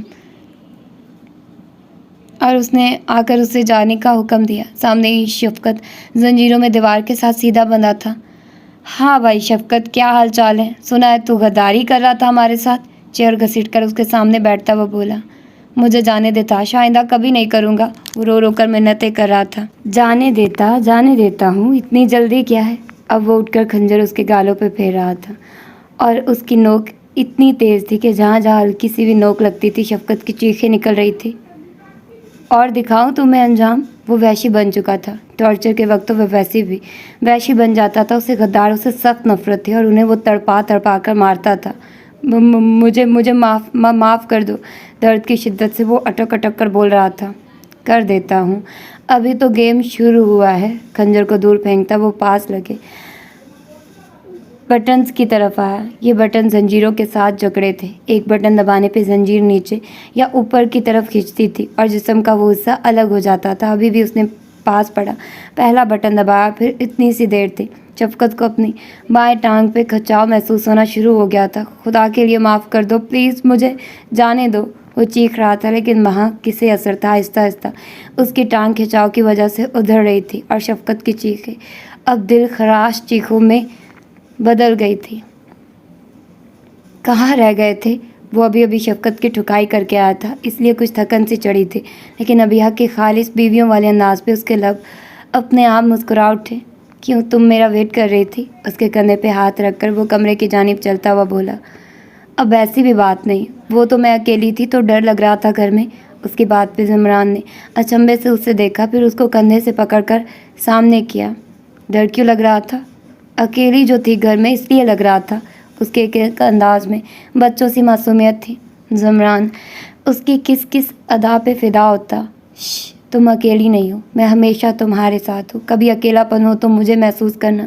اور اس نے آ کر اسے جانے کا حکم دیا۔ سامنے ہی شفقت زنجیروں میں دیوار کے ساتھ سیدھا بندھا تھا۔ ہاں بھائی شفقت، کیا حال چال ہے؟ سنا ہے تو غداری کر رہا تھا ہمارے ساتھ۔ چیئر گھسیٹ کر اس کے سامنے بیٹھتا وہ بولا، مجھے جانے دیتا، آئندہ کبھی نہیں کروں گا۔ وہ رو رو کر منتیں کر رہا تھا۔ جانے دیتا ہوں، اتنی جلدی کیا ہے؟ اب وہ اٹھ کر خنجر اس کے گالوں پہ پھیر رہا تھا، اور اس کی نوک اتنی تیز تھی کہ جہاں جہاں ہلکی سی بھی نوک لگتی تھی شفقت کی چیخیں نکل رہی تھی۔ اور دکھاؤں تمہیں انجام؟ وہ وحشی بن چکا تھا۔ ٹارچر کے وقت تو وہ ویسے بھی وحشی بن جاتا تھا۔ اسے غداروں سے سخت نفرت تھی اور انہیں وہ تڑپا کر مارتا تھا۔ مجھے معاف کر دو۔ درد کی شدت سے وہ اٹک کر بول رہا تھا۔ کر دیتا ہوں، ابھی تو گیم شروع ہوا ہے۔ خنجر کو دور پھینکتا وہ پاس لگے بٹنز کی طرف آیا۔ یہ بٹن زنجیروں کے ساتھ جکڑے تھے۔ ایک بٹن دبانے پہ زنجیر نیچے یا اوپر کی طرف کھینچتی تھی اور جسم کا وہ حصہ الگ ہو جاتا تھا۔ ابھی بھی اس نے پاس پڑا، پہلا بٹن دبایا، پھر اتنی سی دیر تھی۔ شفقت کو اپنی بائیں ٹانگ پہ کھچاؤ محسوس ہونا شروع ہو گیا تھا۔ خدا کے لیے معاف کر دو، پلیز مجھے جانے دو، وہ چیخ رہا تھا، لیکن وہاں کسے اثر تھا۔ آہستہ آہستہ اس کی ٹانگ کھچاؤ کی وجہ سے ادھر رہی تھی اور شفقت کی چیخیں اب دل خراش چیخوں میں بدل گئی تھی۔ کہاں رہ گئے تھے؟ وہ ابھی شفقت کی ٹھکائی کر کے آیا تھا، اس لیے کچھ تھکن سی چڑھی تھی، لیکن ابیہا کے خالص بیویوں والے انداز پہ اس کے لب اپنے آپ مسکرا اٹھے۔ کیوں تم میرا ویٹ کر رہی تھی؟ اس کے کندھے پہ ہاتھ رکھ کر وہ کمرے کی جانب چلتا ہوا بولا، اب ایسی بھی بات نہیں، وہ تو میں اکیلی تھی تو ڈر لگ رہا تھا گھر میں۔ اس کی بات پہ زمران نے اچنبھے سے اسے دیکھا، پھر اس کو کندھے سے پکڑ کر سامنے کیا۔ ڈر کیوں لگ رہا تھا؟ اکیلی جو تھی گھر میں، اس لیے لگ رہا تھا۔ اس کے ایک انداز میں بچوں سی معصومیت تھی۔ زمران اس کی کس ادا پہ فدا ہوتا۔ تم اکیلی نہیں ہو، میں ہمیشہ تمہارے ساتھ ہوں، کبھی اکیلا پن ہو تو مجھے محسوس کرنا،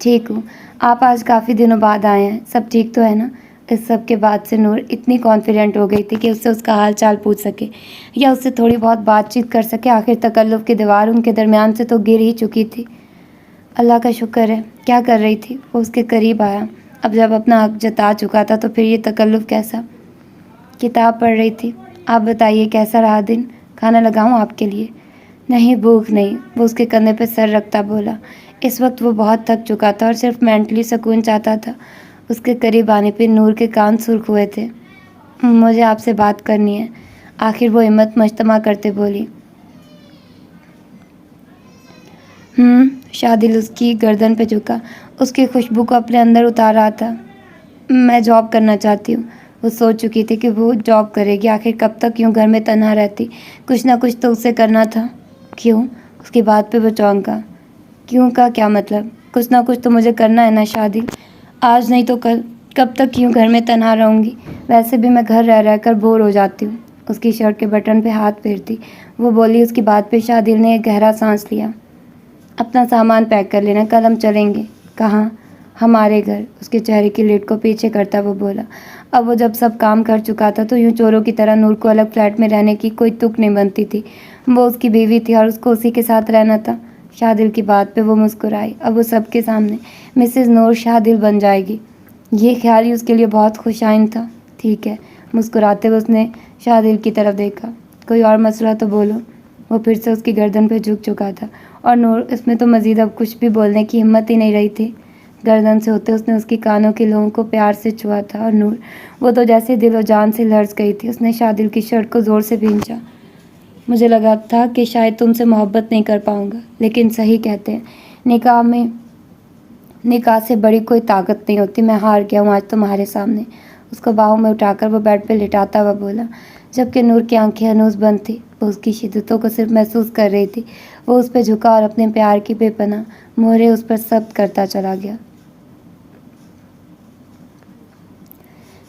ٹھیک ہوں. آپ آج کافی دنوں بعد آئے ہیں. سب ٹھیک تو ہے نا؟ اس سب کے بعد سے نور اتنی کانفیڈنٹ ہو گئی تھی کہ اس سے اس کا حال چال پوچھ سکے یا اس سے تھوڑی بہت بات چیت کر سکے. آخر تکلف کی دیوار ان کے درمیان سے تو گر ہی چکی تھی. اللہ کا شکر ہے. کیا کر رہی تھی؟ وہ اس کے قریب آیا. اب جب اپنا حق جتا چکا تھا تو پھر یہ تکلف کیسا؟ کتاب پڑھ رہی تھی. آپ بتائیے کیسا رہا دن؟ کھانا لگاؤں آپ کے لیے؟ نہیں، بھوک نہیں. وہ اس کے کندھے پہ سر رکھتا بولا. اس وقت وہ بہت تھک چکا تھا اور صرف مینٹلی سکون چاہتا تھا. اس کے قریب آنے پہ نور کے کان سرخ ہوئے تھے. مجھے آپ سے بات کرنی ہے. آخر وہ ہمت مجتمع کرتے بولی. شادل اس کی گردن پہ جھکا. اس کی خوشبو کو اپنے اندر اتار رہا تھا. میں جاب کرنا چاہتی ہوں. وہ سوچ چکی تھی کہ وہ جاب کرے گی. آخر کب تک یوں گھر میں تنہا رہتی؟ کچھ نہ کچھ تو اسے کرنا تھا. کیوں؟ اس کی بات پہ وہ چونکا. کیوں کا کیا مطلب؟ کچھ نہ کچھ تو مجھے کرنا ہے نا شادل. آج نہیں تو کل. کب تک یوں گھر میں تنہا رہوں گی؟ ویسے بھی میں گھر رہ رہ کر بور ہو جاتی ہوں. اس کی شرٹ کے بٹن پہ ہاتھ پھیرتی وہ بولی. اس کی بات پہ شادل نے ایک گہرا سانس لیا. اپنا سامان پیک کر لینا، کل ہم چلیں گے. کہاں؟ ہمارے گھر. اس کے چہرے کی لٹ کو پیچھے کرتا وہ بولا. اب وہ جب سب کام کر چکا تھا تو یوں چوروں کی طرح نور کو الگ فلیٹ میں رہنے کی کوئی تک نہیں بنتی تھی. وہ اس کی بیوی تھی اور اس کو اسی کے ساتھ رہنا تھا. شادل کی بات پہ وہ مسکرائی. اب وہ سب کے سامنے مسز نور شادل بن جائے گی. یہ خیال ہی اس کے لیے بہت خوش آئند تھا. ٹھیک ہے. مسکراتے ہوئے اس نے شادل کی طرف دیکھا. کوئی اور مسئلہ تو بولو. وہ پھر سے اس کی گردن پہ جھک چکا تھا اور نور اس میں تو مزید اب کچھ بھی بولنے کی ہمت ہی نہیں رہی تھی. گردن سے ہوتے اس نے اس کی کانوں کے لوگوں کو پیار سے چھوا تھا. اور نور وہ تو جیسے دل و جان سے لرز گئی تھی. اس نے شادل کی شرٹ کو زور سے بھینچا. مجھے لگا تھا کہ شاید تم سے محبت نہیں کر پاؤں گا، لیکن صحیح کہتے ہیں نکاح سے بڑی کوئی طاقت نہیں ہوتی. میں ہار گیا ہوں آج تمہارے سامنے. اس کو باہوں میں اٹھا کر وہ بیڈ پہ لٹاتا ہوا بولا. جبکہ نور کی آنکھیں ہنوز بند تھی. وہ اس کی شدتوں کو صرف محسوس کر رہی تھی. وہ اس پہ جھکا اور اپنے پیار کی بے پناہ مہریں اس پر ثبت کرتا چلا گیا.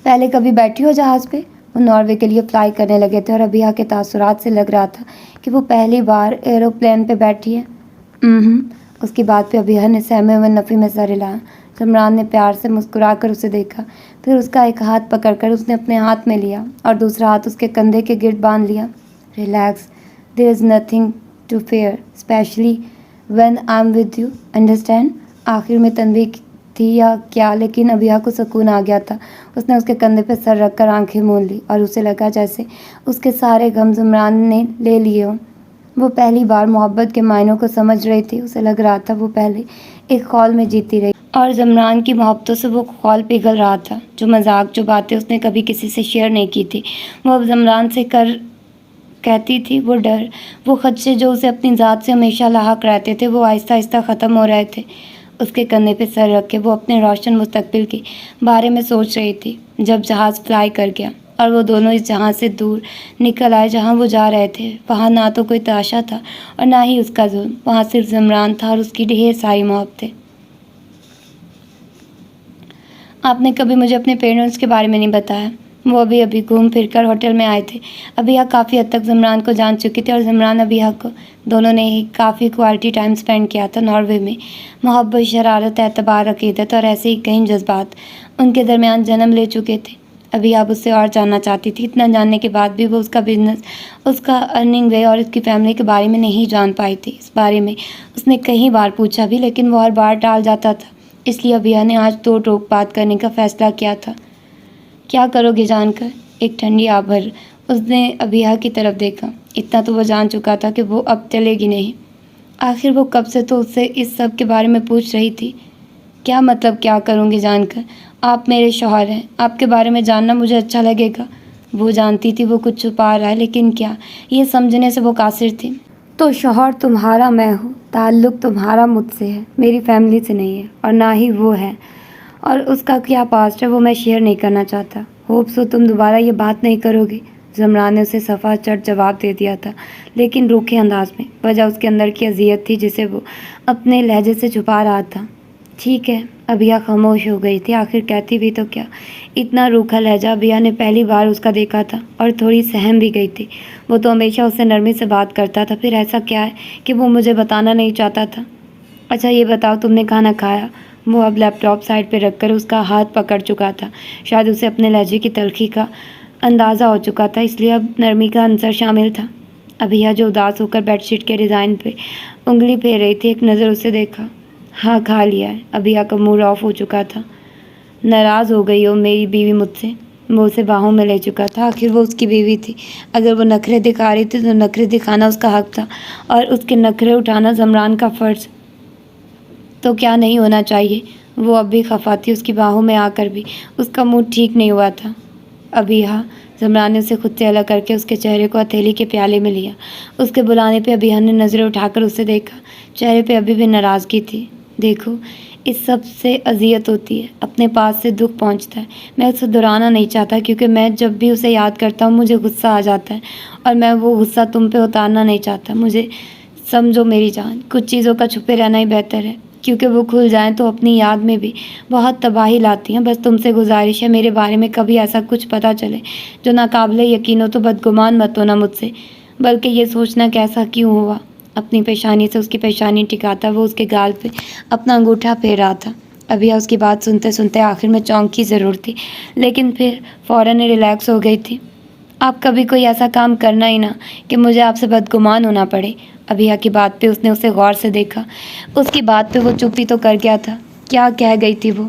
پہلے کبھی بیٹھی ہو جہاز پہ؟ وہ ناروے کے لیے فلائی کرنے لگے تھے اور ابھیا کے تاثرات سے لگ رہا تھا کہ وہ پہلی بار ایروپلین پہ بیٹھی ہے. اس کی بات پہ ابھیا نے سہمے ہوئے نفی میں سر ہلایا. زمران نے پیار سے مسکرا کر اسے دیکھا. پھر اس کا ایک ہاتھ پکڑ کر اس نے اپنے ہاتھ میں لیا اور دوسرا ہاتھ اس کے کندھے کے گرد باندھ لیا. Relax. There is nothing to fear especially when I am with you. Understand? آخر میں تنبیہ تھی یا کیا، لیکن ابھیا کو سکون آ گیا تھا. اس نے اس کے کندھے پہ سر رکھ کر آنکھیں مون لی اور اسے لگا جیسے اس کے سارے غم زمران نے لے لیے ہوں. وہ پہلی بار محبت کے معنوں کو سمجھ رہی تھی. اسے لگ رہا تھا وہ پہلے ایک خول میں جیتی رہی اور زمران کی محبتوں سے وہ خول پگھل رہا تھا. جو مذاق، جو باتیں اس نے کبھی کسی سے شیئر نہیں کی تھی، وہ اب زمران سے کہتی تھی. وہ ڈر، وہ خدشے جو اسے اپنی ذات سے ہمیشہ لاحق رہتے تھے، وہ آہستہ آہستہ ختم ہو رہے تھے. اس کے کندھے پہ سر رکھ کے وہ اپنے روشن مستقبل کے بارے میں سوچ رہی تھی. جب جہاز فلائی کر گیا اور وہ دونوں اس جہاں سے دور نکل آئے جہاں وہ جا رہے تھے، وہاں نہ تو کوئی تاشا تھا اور نہ ہی اس کا ظلم. وہاں صرف زمران تھا اور اس کی ڈھیر ساری محبتیں. آپ نے کبھی مجھے اپنے پیرنٹس کے بارے میں نہیں بتایا. وہ ابھی گھوم پھر کر ہوٹل میں آئے تھے. ابھیا کافی حد تک زمران کو جان چکی تھی اور زمران ابھیا کو. دونوں نے ہی کافی کوالٹی ٹائم سپینڈ کیا تھا ناروے میں. محبت، شرارت، اعتبار، عقیدت اور ایسے ہی کئی جذبات ان کے درمیان جنم لے چکے تھے. ابھی اب اس سے اور جاننا چاہتی تھی. اتنا جاننے کے بعد بھی وہ اس کا بزنس، اس کا ارننگ وے اور اس کی فیملی کے بارے میں نہیں جان پائی تھی. اس بارے میں اس نے کئی بار پوچھا بھی، لیکن وہ ہر بار ٹال جاتا تھا. اس لیے ابھیا نے آج دو ٹوک بات کرنے کا فیصلہ کیا تھا. کیا کرو گے جان کر؟ ایک ٹھنڈی آہ بھر اس نے ابھیا کی طرف دیکھا. اتنا تو وہ جان چکا تھا کہ وہ اب چلے گی نہیں. آخر وہ کب سے تو اس سے اس سب کے بارے میں پوچھ رہی تھی. کیا مطلب کیا کروں گی جان کر؟ آپ میرے شوہر ہیں. آپ کے بارے میں جاننا مجھے اچھا لگے گا. وہ جانتی تھی وہ کچھ چھپا رہا ہے، لیکن کیا، یہ سمجھنے سے وہ قاصر تھی. تو شوہر تمہارا میں ہوں. تعلق تمہارا مجھ سے ہے، میری فیملی سے نہیں ہے، اور نہ ہی وہ ہے. اور اس کا کیا پاسٹ ہے وہ میں شیئر نہیں کرنا چاہتا. ہوپ سو تم دوبارہ یہ بات نہیں کرو گی. زمران نے اسے صفا چٹ جواب دے دیا تھا، لیکن روکھے انداز میں. وجہ اس کے اندر کی اذیت تھی جسے وہ اپنے لہجے سے چھپا رہا تھا. ٹھیک ہے. ابھیا خاموش ہو گئی تھی. آخر کہتی بھی تو کیا. اتنا روکھا لہجہ ابھیا نے پہلی بار اس کا دیکھا تھا اور تھوڑی سہم بھی گئی تھی. وہ تو ہمیشہ اس سے نرمی سے بات کرتا تھا. پھر ایسا کیا ہے کہ وہ مجھے بتانا نہیں چاہتا تھا؟ اچھا یہ بتاؤ تم نے کھانا کھایا؟ وہ اب لیپ ٹاپ سائڈ پہ رکھ کر اس کا ہاتھ پکڑ چکا تھا. شاید اسے اپنے لہجے کی تلخی کا اندازہ ہو چکا تھا، اس لیے اب نرمی کا عنصر شامل تھا. ابھیا جو اداس ہو کر بیڈ شیٹ کے ڈیزائن پہ انگلی پھیر رہی تھی، ایک نظر اسے دیکھا. ہاں کھا لیا ہے. ابھیا کا موڈ آف ہو چکا تھا. ناراض ہو گئی ہو میری بیوی مجھ سے؟ وہ اسے باہوں میں لے چکا تھا. آخر وہ اس کی بیوی تھی. اگر وہ نخرے دکھا رہی تھی تو نخرے دکھانا اس کا حق تھا، اور اس کے نخرے اٹھانا زمران کا فرض تو کیا نہیں ہونا چاہیے. وہ اب بھی خفا تھی. اس کی باہوں میں آ کر بھی اس کا موڈ ٹھیک نہیں ہوا تھا. ابھیا. زمران نے اسے خود سے الگ کر کے اس کے چہرے کو ہتھیلی کے پیالے میں لیا. اس کے بلانے پہ ابھیا نے نظریں اٹھا کر اسے دیکھا. چہرے پہ ابھی بھی ناراضگی تھی. دیکھو، اس سب سے اذیت ہوتی ہے، اپنے پاس سے دکھ پہنچتا ہے. میں اسے دہرانا نہیں چاہتا، کیونکہ میں جب بھی اسے یاد کرتا ہوں مجھے غصہ آ جاتا ہے، اور میں وہ غصہ تم پہ اتارنا نہیں چاہتا. مجھے سمجھو میری جان، کچھ چیزوں کا چھپے رہنا ہی بہتر ہے، کیونکہ وہ کھل جائیں تو اپنی یاد میں بھی بہت تباہی لاتی ہیں. بس تم سے گزارش ہے، میرے بارے میں کبھی ایسا کچھ پتہ چلے جو ناقابل یقین ہو تو بدگمان مت ہونا مجھ سے، بلکہ یہ سوچنا کہ ایسا کیوں ہوا. اپنی پیشانی سے اس کی پیشانی ٹکاتا وہ اس کے گال پہ اپنا انگوٹھا پھیر رہا تھا. ابھیا اس کی بات سنتے سنتے آخر میں چونکی ضرور تھی، لیکن پھر فوراً ریلیکس ہو گئی تھی. آپ کبھی کوئی ایسا کام کرنا ہی نہ کہ مجھے آپ سے بدگمان ہونا پڑے. ابھیا کی بات پہ اس نے اسے غور سے دیکھا. اس کی بات پہ وہ چپ ہی تو کر گیا تھا. کیا کہہ گئی تھی وہ؟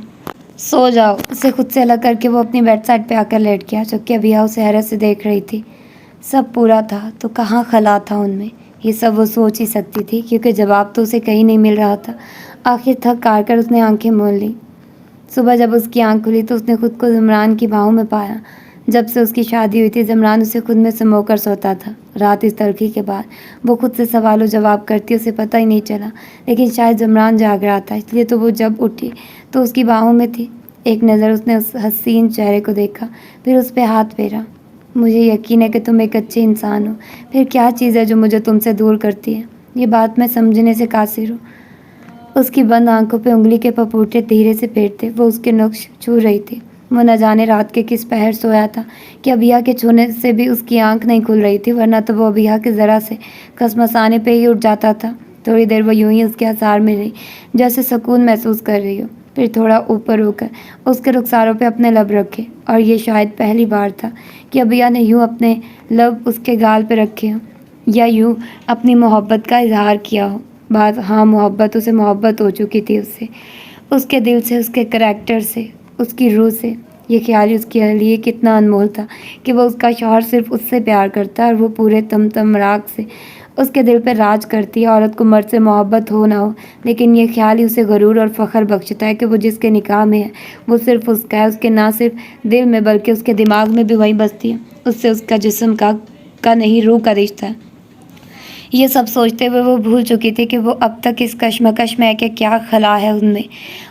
سو جاؤ. اسے خود سے الگ کر کے وہ اپنی بیڈ سائڈ پہ آ کر لیٹ گیا، جبکہ ابھیا اسے حیرت سے دیکھ رہی تھی. سب پورا تھا تو کہاں خلا تھا ان میں؟ یہ سب وہ سوچ ہی سکتی تھی، کیونکہ جواب تو اسے کہیں نہیں مل رہا تھا. آخر تھک ہار کر اس نے آنکھیں مول لیں. صبح جب اس کی آنکھ کھلی تو اس نے خود کو زمران کی باہوں میں پایا. جب سے اس کی شادی ہوئی تھی زمران اسے خود میں سمو کر سوتا تھا. رات اس تلخی کے بعد وہ خود سے سوال و جواب کرتی، اسے پتہ ہی نہیں چلا. لیکن شاید زمران جاگ رہا تھا، اس لیے تو وہ جب اٹھی تو اس کی باہوں میں تھی. ایک نظر اس نے اس حسین چہرے کو دیکھا، پھر اس پہ ہاتھ پھیرا. مجھے یقین ہے کہ تم ایک اچھے انسان ہو. پھر کیا چیز ہے جو مجھے تم سے دور کرتی ہے؟ یہ بات میں سمجھنے سے قاصر ہوں. اس کی بند آنکھوں پہ انگلی کے پپوٹے دھیرے سے پھیرتے وہ اس کے نقش چھو رہی تھی. وہ نہ جانے رات کے کس پہر سویا تھا کہ ابھیا کے چھونے سے بھی اس کی آنکھ نہیں کھل رہی تھی، ورنہ تو وہ ابھیا کے ذرا سے کسمسانے پہ ہی اٹھ جاتا تھا. تھوڑی دیر وہ یوں ہی اس کے آثار میں رہی، جیسے سکون محسوس کر رہی ہو. پھر تھوڑا اوپر ہو کر اس کے رخساروں پہ اپنے لب رکھے، اور یہ شاید پہلی بار تھا کہ ابھیا نے یوں اپنے لب اس کے گال پہ رکھے ہوں، یا یوں اپنی محبت کا اظہار کیا ہو. بات ہاں محبت، اسے محبت ہو چکی تھی اس سے، اس کے دل سے، اس کے کریکٹر سے، اس کی روح سے. یہ خیال اس کے لیے کتنا انمول تھا کہ وہ اس کا شوہر صرف اس سے پیار کرتا ہے، اور وہ پورے تم راگ سے اس کے دل پہ راج کرتی ہے. عورت کو مرد سے محبت ہو نہ ہو، لیکن یہ خیال ہی اسے غرور اور فخر بخشتا ہے کہ وہ جس کے نکاح میں ہے وہ صرف اس کا ہے. اس کے نہ صرف دل میں بلکہ اس کے دماغ میں بھی وہی بستی ہے. اس سے اس کا جسم کا نہیں، روح کا رشتہ ہے. یہ سب سوچتے ہوئے وہ بھول چکی تھی کہ وہ اب تک اس کشمکش میں ہے کہ کیا خلا ہے ان میں.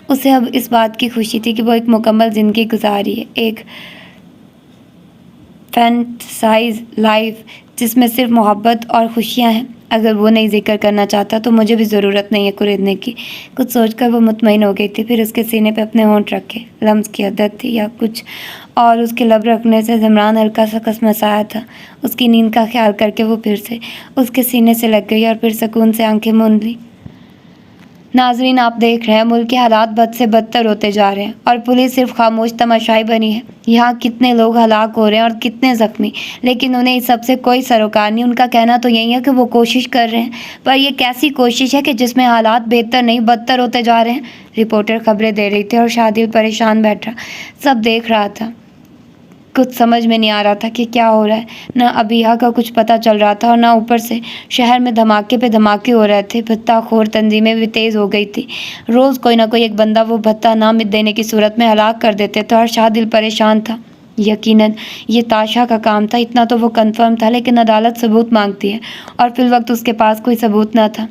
اسے اب اس بات کی خوشی تھی کہ وہ ایک مکمل زندگی گزاری ہے، ایک فینٹسائز لائف جس میں صرف محبت اور خوشیاں ہیں. اگر وہ نہیں ذکر کرنا چاہتا تو مجھے بھی ضرورت نہیں ہے خریدنے کی. کچھ سوچ کر وہ مطمئن ہو گئی تھی. پھر اس کے سینے پہ اپنے ہونٹ رکھے. لمس کی عادت تھی یا کچھ اور، اس کے لب رکھنے سے زمران ہلکا سا کسمسایا تھا. اس کی نیند کا خیال کر کے وہ پھر سے اس کے سینے سے لگ گئی اور پھر سکون سے آنکھیں موند لی. ناظرین، آپ دیکھ رہے ہیں ملک کے حالات بد سے بدتر ہوتے جا رہے ہیں، اور پولیس صرف خاموش تماشائی بنی ہے. یہاں کتنے لوگ ہلاک ہو رہے ہیں اور کتنے زخمی، لیکن انہیں اس سب سے کوئی سروکار نہیں. ان کا کہنا تو یہی ہے کہ وہ کوشش کر رہے ہیں، پر یہ کیسی کوشش ہے کہ جس میں حالات بہتر نہیں بدتر ہوتے جا رہے ہیں. رپورٹر خبریں دے رہی تھی اور شادی پریشان بیٹھا سب دیکھ رہا تھا. کچھ سمجھ میں نہیں آ رہا تھا کہ کیا ہو رہا ہے. نہ ابھیا کا کچھ پتہ چل رہا تھا، اور نہ اوپر سے شہر میں دھماکے پہ دھماکے ہو رہے تھے. بھتہ خور تنظیمیں بھی تیز ہو گئی تھی. روز کوئی نہ کوئی ایک بندہ وہ بھتہ نہ دینے کی صورت میں ہلاک کر دیتے تھے، اور شاہ دل پریشان تھا. یقیناً یہ تاشا کا کام تھا، اتنا تو وہ کنفرم تھا. لیکن عدالت ثبوت مانگتی ہے، اور فی الوقت اس کے پاس کوئی ثبوت نہ تھا.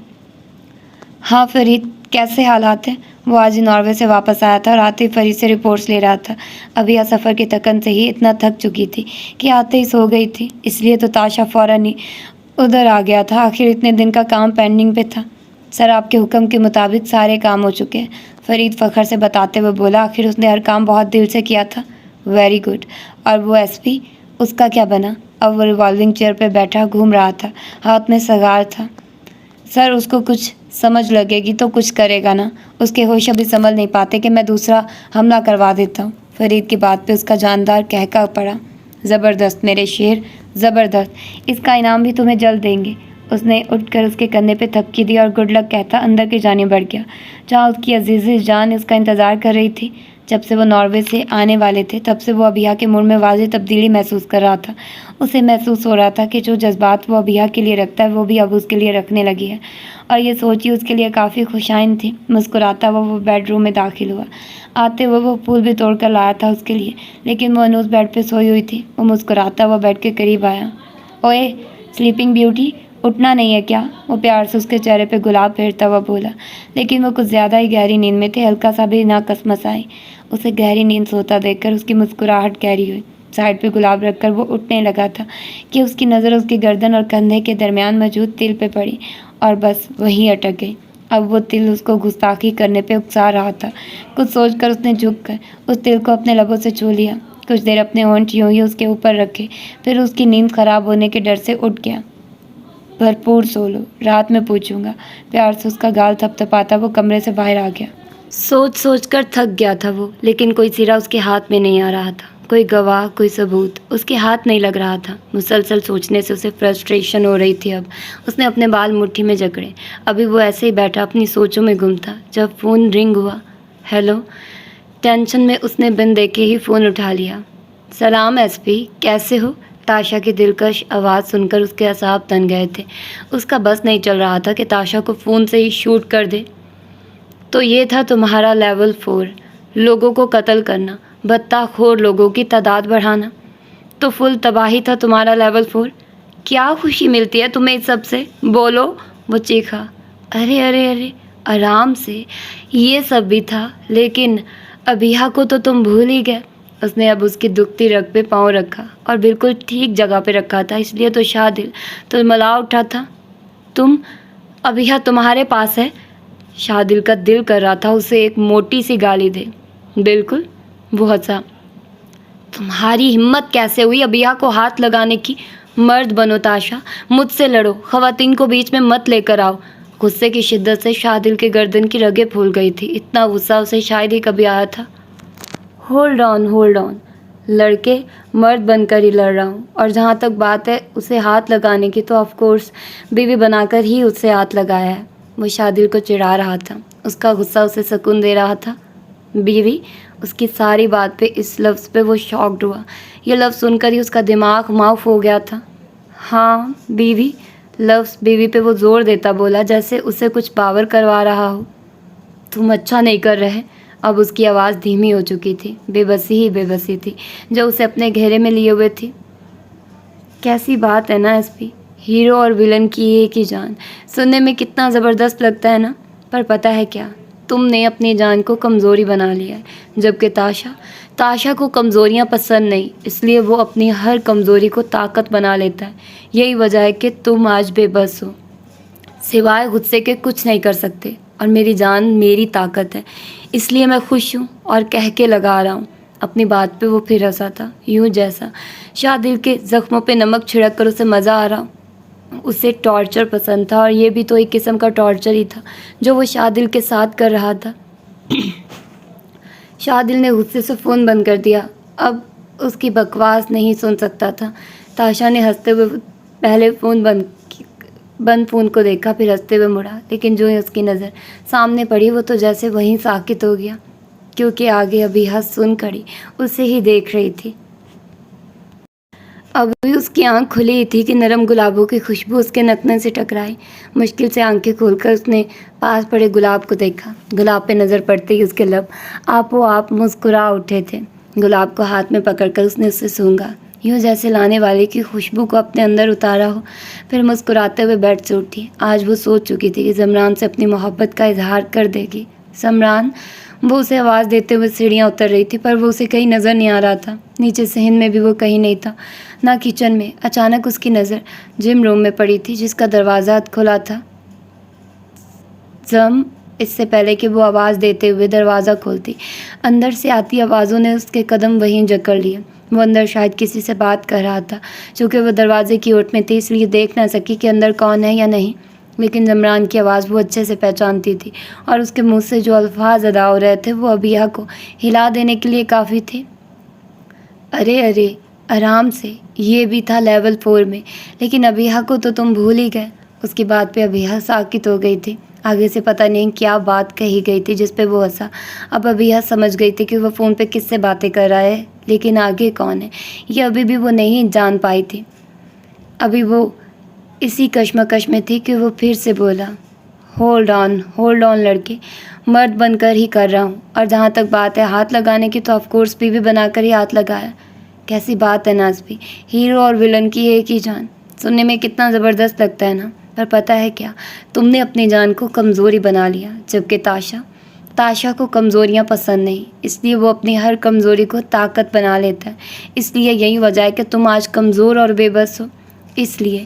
ہاں فرید، کیسے حالات ہیں؟ وہ آج ہی ناروے سے واپس آیا تھا اور آتے ہی فرید سے رپورٹس لے رہا تھا. ابھی سفر کی تھکن سے ہی اتنا تھک چکی تھی کہ آتے ہی سو گئی تھی. اس لیے تو تاشا فوراً ہی ادھر آ گیا تھا. آخر اتنے دن کا کام پینڈنگ پہ تھا. سر، آپ کے حکم کے مطابق سارے کام ہو چکے ہیں، فرید فخر سے بتاتے ہوئے بولا. آخر اس نے ہر کام بہت دل سے کیا تھا. Very good. اور وہ ایس پی، اس کا کیا بنا؟ اب وہ ریوالونگ چیئر پہ بیٹھا گھوم رہا تھا، ہاتھ میں سگار تھا. سر اس کو کچھ سمجھ لگے گی تو کچھ کرے گا نا. اس کے ہوش ابھی سنبھل نہیں پاتے کہ میں دوسرا حملہ کروا دیتا ہوں. فرید کی بات پہ اس کا جاندار کہکا پڑا. زبردست میرے شیر، زبردست، اس کا انعام بھی تمہیں جلد دیں گے. اس نے اٹھ کر اس کے کندھے پہ تھپکی دی اور گڈ لک کہتا اندر کی جانب بڑھ گیا، جہاں اس کی عزیز جان اس کا انتظار کر رہی تھی. جب سے وہ ناروے سے آنے والے تھے تب سے وہ ابیہ کے موڈ میں واضح تبدیلی محسوس کر رہا تھا. اسے محسوس ہو رہا تھا کہ جو جذبات وہ ابیہ کے لیے رکھتا ہے وہ بھی اب اس کے لیے رکھنے لگی ہے، اور یہ سوچ ہی اس کے لیے کافی خوشائن تھی. مسکراتا ہوا وہ بیڈ روم میں داخل ہوا. آتے ہوئے وہ پھول بھی توڑ کر لایا تھا اس کے لیے، لیکن وہ انوس بیڈ پہ سوئی ہوئی تھی. وہ مسکراتا ہوا بیڈ کے قریب آیا. اوئے سلیپنگ بیوٹی، اٹھنا نہیں ہے کیا؟ وہ پیار سے اس کے چہرے پہ گلاب پھیرتا ہوا بولا، لیکن وہ کچھ زیادہ ہی گہری نیند میں تھے. ہلکا سا بھی نہ کسمس آئی. اسے گہری نیند سوتا دیکھ کر اس کی مسکراہٹ گہری ہوئی. سائڈ پہ گلاب رکھ کر وہ اٹھنے لگا تھا کہ اس کی نظر اس کی گردن اور کندھے کے درمیان موجود تل پہ پڑی اور بس وہیں اٹک گئی. اب وہ تل اس کو گستاخی کرنے پہ اکسا رہا تھا. کچھ سوچ کر اس نے جھک کر اس تل کو اپنے لبوں سے چھو لیا. کچھ دیر اپنے ہونٹ یوں ہی اس کے اوپر رکھے، پھر اس کی نیند خراب ہونے کے ڈر سے اٹھ گیا. بھرپور سو لو، رات میں پوچھوں گا. پیار سے اس کا گال تھپ تھپاتا وہ کمرے سے باہر آ گیا. سوچ سوچ کر تھک گیا تھا وہ، لیکن کوئی سرا اس کے ہاتھ میں نہیں آ رہا تھا. کوئی گواہ، کوئی ثبوت اس کے ہاتھ نہیں لگ رہا تھا. مسلسل سوچنے سے اسے فرسٹریشن ہو رہی تھی. اب اس نے اپنے بال مٹھی میں جکڑے. ابھی وہ ایسے ہی بیٹھا اپنی سوچوں میں گم تھا جب فون رنگ ہوا. ہیلو. ٹینشن میں اس نے بن دیکھے ہی فون اٹھا لیا. سلام ایس پی، کیسے ہو؟ تاشا کی دلکش آواز سن کر اس کے اعصاب تن گئے تھے. اس کا بس نہیں چل رہا تھا کہ تاشا کو فون سے ہی شوٹ کر دے. تو یہ تھا تمہارا لیول 4، لوگوں کو قتل کرنا، بطہ خور لوگوں کی تعداد بڑھانا. تو فل تباہی تھا تمہارا لیول 4. کیا خوشی ملتی ہے تمہیں اس سب سے؟ بولو. وہ چیخا. ارے ارے ارے آرام سے، یہ سب بھی تھا، لیکن ابیہ کو تو تم بھول ہی گئے. اس نے اب اس کی دکھتی رگ پہ پاؤں رکھا، اور بالکل ٹھیک جگہ پہ رکھا تھا، اس لیے تو شادل تو ملا اٹھا تھا. تم ابیہ تمہارے پاس ہے؟ شادل کا دل کر رہا تھا اسے ایک موٹی سی گالی دے. بالکل. وہ ہنسا. تمہاری ہمت کیسے ہوئی ابیہ کو ہاتھ لگانے کی؟ مرد بنو تاشا، مجھ سے لڑو، خواتین کو بیچ میں مت لے کر آؤ. غصے کی شدت سے شادل کے گردن کی رگیں پھول گئی تھی. اتنا غصہ اسے شاید ہی کبھی آیا تھا. Hold on. لڑکے مرد بن کر ہی لڑ رہا ہوں، اور جہاں تک بات ہے اسے ہاتھ لگانے کی تو آف کورس بیوی بنا کر ہی اس سے ہاتھ لگایا ہے. وہ شادل کو چڑھا رہا تھا. اس کا غصہ اسے سکون دے رہا تھا. بیوی؟ اس کی ساری بات پہ اس لفظ پہ وہ شاکڈ ہوا. یہ لفظ سن کر ہی اس کا دماغ معاف ہو گیا تھا. ہاں بیوی. لفظ بیوی پہ وہ زور دیتا بولا جیسے اسے کچھ پاور کروا رہا ہو. تم اچھا نہیں کر رہے. اب اس کی آواز دھیمی ہو چکی تھی. بے بسی ہی بے بسی تھی جو اسے اپنے گھیرے میں لیے ہوئے تھی. کیسی بات ہے نا ایس پی، ہیرو اور ویلن کی ایک ہی جان. سننے میں کتنا زبردست لگتا ہے نا. پر پتہ ہے کیا، تم نے اپنی جان کو کمزوری بنا لیا ہے، جبکہ تاشا کو کمزوریاں پسند نہیں، اس لیے وہ اپنی ہر کمزوری کو طاقت بنا لیتا ہے. یہی وجہ ہے کہ تم آج بے بس ہو، سوائے غصے کے کچھ نہیں کر سکتے. اور میری جان میری طاقت ہے، اس لیے میں خوش ہوں اور کہہ کے لگا رہا ہوں. اپنی بات پہ وہ پھر ہنسا تھا، یوں جیسا شادل کے زخموں پہ نمک چھڑک کر اسے مزہ آ رہا. اسے ٹارچر پسند تھا، اور یہ بھی تو ایک قسم کا ٹارچر ہی تھا جو وہ شادل کے ساتھ کر رہا تھا. شادل نے غصے سے فون بند کر دیا. اب اس کی بکواس نہیں سن سکتا تھا. تاشا نے ہنستے ہوئے پہلے بند فون کو دیکھا، پھر ہنستے ہوئے مڑا، لیکن جو ہی اس کی نظر سامنے پڑی وہ تو جیسے وہیں ساکت ہو گیا، کیونکہ آگے ابھی سن کھڑی اسے ہی دیکھ رہی تھی. ابھی اس کی آنکھ کھلی ہی تھی کہ نرم گلابوں کی خوشبو اس کے نتنے سے ٹکرائی. مشکل سے آنکھیں کھول کر اس نے پاس پڑے گلاب کو دیکھا. گلاب پہ نظر پڑتے ہی اس کے لب آپ مسکرا اٹھے تھے. گلاب کو ہاتھ میں پکڑ کر اس نے اسے سونگھا، یوں جیسے لانے والے کی خوشبو کو اپنے اندر اتارا ہو. پھر مسکراتے ہوئے بیٹھ سے اٹھی. آج وہ سوچ چکی تھی کہ زمران سے اپنی محبت کا اظہار کر دے گی. زمران؟ وہ اسے آواز دیتے ہوئے سیڑھیاں اتر رہی تھی، پر وہ اسے کہیں نظر نہیں آ رہا تھا. نیچے صحن میں بھی وہ کہیں نہیں تھا، نہ کچن میں. اچانک اس کی نظر جم روم میں پڑی تھی جس کا دروازہ کھلا تھا. اس سے پہلے کہ وہ آواز دیتے ہوئے دروازہ کھولتی، اندر سے آتی آوازوں نے اس کے قدم وہیں جکڑ لیے. وہ اندر شاید کسی سے بات کر رہا تھا. چونکہ وہ دروازے کی اوٹ میں تھی اس لیے دیکھ نہ سکی کہ اندر کون ہے یا نہیں. لیکن زمران کی آواز وہ اچھے سے پہچانتی تھی اور اس کے منہ سے جو الفاظ ادا ہو رہے تھے وہ ابیہ کو ہلا دینے کے لیے کافی تھے۔ ارے آرام سے، یہ بھی تھا لیول 4 میں، لیکن ابیہ کو تو تم بھول ہی گئے۔ اس کی بات پہ ابیہ ساکت ہو گئی تھی۔ آگے سے پتہ نہیں کیا بات کہی گئی تھی جس پہ وہ ہنسا۔ اب ابیہ سمجھ گئی تھی کہ وہ فون پہ کس سے باتیں کر رہا ہے، لیکن آگے کون ہے یہ ابھی بھی وہ نہیں جان پائی تھی۔ ابھی وہ اسی کشمکش میں تھی کہ وہ پھر سے بولا، ہولڈ آن لڑکے، مرد بن کر ہی کر رہا ہوں، اور جہاں تک بات ہے ہاتھ لگانے کی تو آف کورس بیوی بنا کر ہی ہاتھ لگایا۔ کیسی بات ہے نازبی، ہیرو اور ولن کی ایک ہی جان، سننے میں کتنا زبردست لگتا ہے نا؟ پر پتہ ہے کیا، تم نے اپنی جان کو کمزوری بنا لیا، جبکہ تاشا کو کمزوریاں پسند نہیں، اس لیے وہ اپنی ہر کمزوری کو طاقت بنا لیتا ہے۔ اس لیے یہی وجہ ہے کہ تم آج کمزور اور بے بس ہو، اس لیے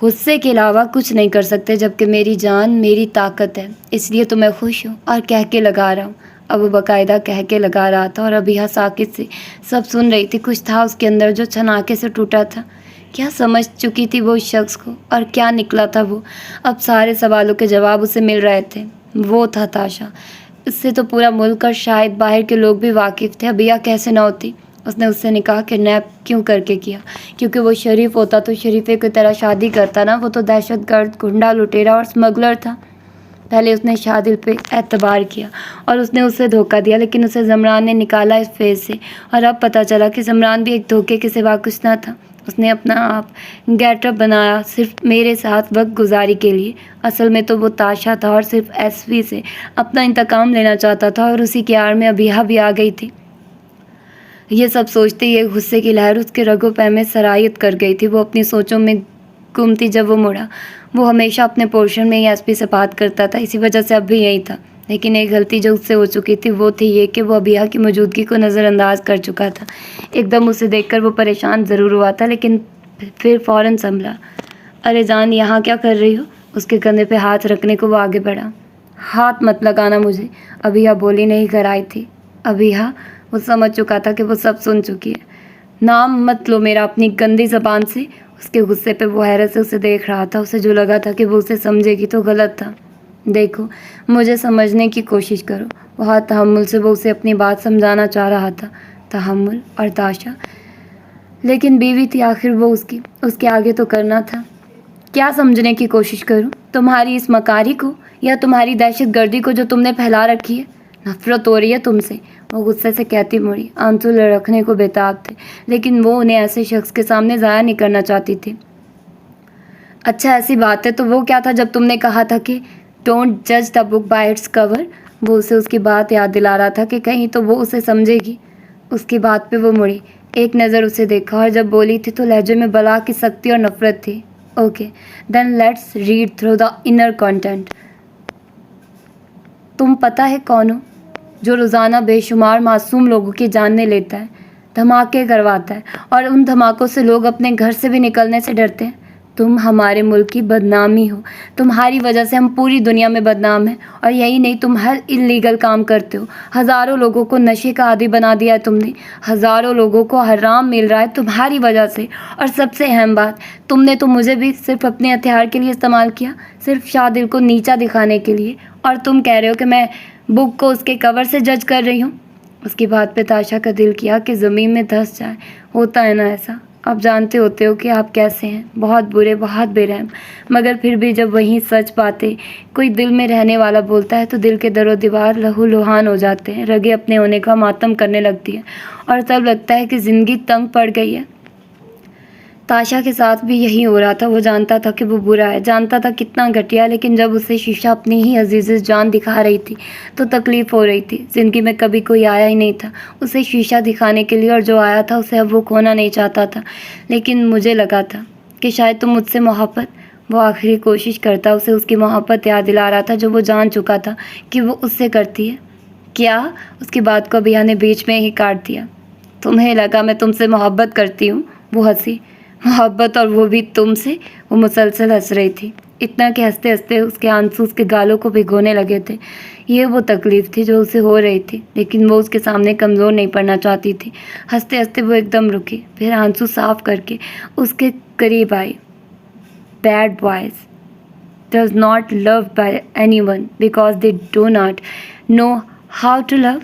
غصے کے علاوہ کچھ نہیں کر سکتے، جبکہ میری جان میری طاقت ہے، اس لیے تو میں خوش ہوں اور کہہ کے لگا رہا ہوں۔ اب وہ باقاعدہ کہہ کے لگا رہا تھا اور ابھی ساکت سے سب سن رہی تھی۔ کچھ تھا اس کے اندر جو چھناکے سے ٹوٹا تھا۔ کیا سمجھ چکی تھی وہ اس شخص کو، اور کیا نکلا تھا وہ؟ اب سارے سوالوں کے جواب اسے مل رہے تھے۔ وہ تھا تاشا۔ اس سے تو پورا ملک اور شاید باہر کے لوگ بھی واقف تھے۔ ابیہ کیسے نہ ہوتی؟ اس نے اس سے نکاح کڈنیپ کیوں کر کے کیا؟ کیونکہ وہ شریف ہوتا تو شریفے کی طرح شادی کرتا نا، وہ تو دہشت گرد، گنڈا، لٹیرا اور اسمگلر تھا۔ پہلے اس نے شادی پہ اعتبار کیا اور اس نے اسے دھوکہ دیا، لیکن اسے زمران نے نکالا اس فیز سے، اور اب پتہ چلا کہ زمران بھی ایک دھوکے کے سوا کچھ نہ تھا۔ اس نے اپنا آپ گیٹ اپ بنایا صرف میرے ساتھ وقت گزاری کے لیے، اصل میں تو وہ تاشا تھا اور صرف ایس وی سے اپنا انتقام لینا چاہتا تھا، اور اسی کی آڑ میں ابیہ بھی آ گئی تھی۔ یہ سب سوچتے ہی ایک غصے کی لہر اس کے رگوں پہ میں سرایت کر گئی تھی۔ وہ اپنی سوچوں میں گم تھی جب وہ مڑا۔ وہ ہمیشہ اپنے پورشن میں ہی ایس پی سے بات کرتا تھا، اسی وجہ سے اب بھی یہی تھا، لیکن ایک غلطی جو اس سے ہو چکی تھی وہ تھی یہ کہ وہ ابیہ کی موجودگی کو نظر انداز کر چکا تھا۔ ایک دم اسے دیکھ کر وہ پریشان ضرور ہوا تھا، لیکن پھر فوراً سنبھلا۔ ارے جان، یہاں کیا کر رہی ہو؟ اس کے کندھے پہ ہاتھ رکھنے کو وہ آگے بڑھا۔ ہاتھ مت لگانا مجھے، ابیہ بولی نہیں کر آئی تھی۔ ابیہ، وہ سمجھ چکا تھا کہ وہ سب سن چکی ہے۔ نام مت لو میرا اپنی گندی زبان سے۔ اس کے غصے پہ وہ حیرت سے اسے دیکھ رہا تھا۔ اسے جو لگا تھا کہ وہ اسے سمجھے گی تو غلط تھا۔ دیکھو، مجھے سمجھنے کی کوشش کرو۔ بہت تحمل سے وہ اسے اپنی بات سمجھانا چاہ رہا تھا۔ تحمل اور تاشا، لیکن بیوی تھی آخر وہ اس کے آگے تو کرنا تھا۔ کیا سمجھنے کی کوشش کروں؟ تمہاری اس مکاری کو، یا تمہاری دہشت گردی کو جو تم نے پھیلا رکھی ہے؟ نفرت ہو رہی ہے تم سے، وہ غصے سے کہتی مڑی۔ آنسو لڑکھنے کو بےتاب تھے، لیکن وہ انہیں ایسے شخص کے سامنے ضائع نہیں کرنا چاہتی تھی۔ اچھا ایسی بات ہے، تو وہ کیا تھا جب تم نے کہا تھا کہ ڈونٹ جج دا بک بائی اٹس کور؟ وہ اسے اس کی بات یاد دلا رہا تھا کہ کہیں تو وہ اسے سمجھے گی۔ اس کی بات پہ وہ مڑی، ایک نظر اسے دیکھا، اور جب بولی تھی تو لہجے میں بلا کی سختی اور نفرت تھی۔ Okay then let's read through the inner content. تم پتہ ہے کون ہو؟ جو روزانہ بے شمار معصوم لوگوں کی جانیں لیتا ہے، دھماکے کرواتا ہے، اور ان دھماکوں سے لوگ اپنے گھر سے بھی نکلنے سے ڈرتے ہیں۔ تم ہمارے ملک کی بدنامی ہو، تمہاری وجہ سے ہم پوری دنیا میں بدنام ہیں، اور یہی نہیں، تم ہر انلیگل کام کرتے ہو۔ ہزاروں لوگوں کو نشے کا عادی بنا دیا ہے تم نے، ہزاروں لوگوں کو حرام مل رہا ہے تمہاری وجہ سے، اور سب سے اہم بات، تم نے تو مجھے بھی صرف اپنے ہتھیار کے لیے استعمال کیا، صرف شادل کو نیچا دکھانے کے لیے، اور تم کہہ رہے ہو کہ میں بک کو اس کے کور سے جج کر رہی ہوں۔ اس کی بات پہ تاشا کا دل کیا کہ زمین میں دھس جائے۔ ہوتا ہے نا ایسا، آپ جانتے ہوتے ہو کہ آپ کیسے ہیں، بہت برے، بہت بے رحم، مگر پھر بھی جب وہی سچ باتیں کوئی دل میں رہنے والا بولتا ہے تو دل کے در و دیوار لہو لہان ہو جاتے ہیں، رگیں اپنے ہونے کا ماتم کرنے لگتی ہیں، اور تب لگتا ہے کہ زندگی تنگ پڑ گئی ہے۔ تاشا کے ساتھ بھی یہی ہو رہا تھا۔ وہ جانتا تھا کہ وہ برا ہے، جانتا تھا کتنا گھٹیا، لیکن جب اسے شیشہ اپنی ہی عزیز جان دکھا رہی تھی تو تکلیف ہو رہی تھی۔ زندگی میں کبھی کوئی آیا ہی نہیں تھا اسے شیشہ دکھانے کے لیے، اور جو آیا تھا اسے اب وہ کھونا نہیں چاہتا تھا۔ لیکن مجھے لگا تھا کہ شاید تم مجھ سے محبت، وہ آخری کوشش کرتا اسے اس کی محبت یاد دلا رہا تھا جو وہ جان چکا تھا کہ وہ اس سے کرتی ہے۔ کیا؟ اس کی بات کو ابیہ نے بیچ میں ہی کاٹ دیا۔ تمہیں لگا میں تم سے محبت کرتی ہوں؟ وہ ہنسی۔ محبت، اور وہ بھی تم سے؟ وہ مسلسل ہنس رہی تھی، اتنا کہ ہنستے ہنستے اس کے آنسو اس کے گالوں کو بھگونے لگے تھے۔ یہ وہ تکلیف تھی جو اسے ہو رہی تھی، لیکن وہ اس کے سامنے کمزور نہیں پڑنا چاہتی تھی۔ ہنستے ہنستے وہ ایک دم رکی، پھر آنسو صاف کر کے اس کے قریب آئی۔ Bad boys, does not love by anyone because they do not know how to love.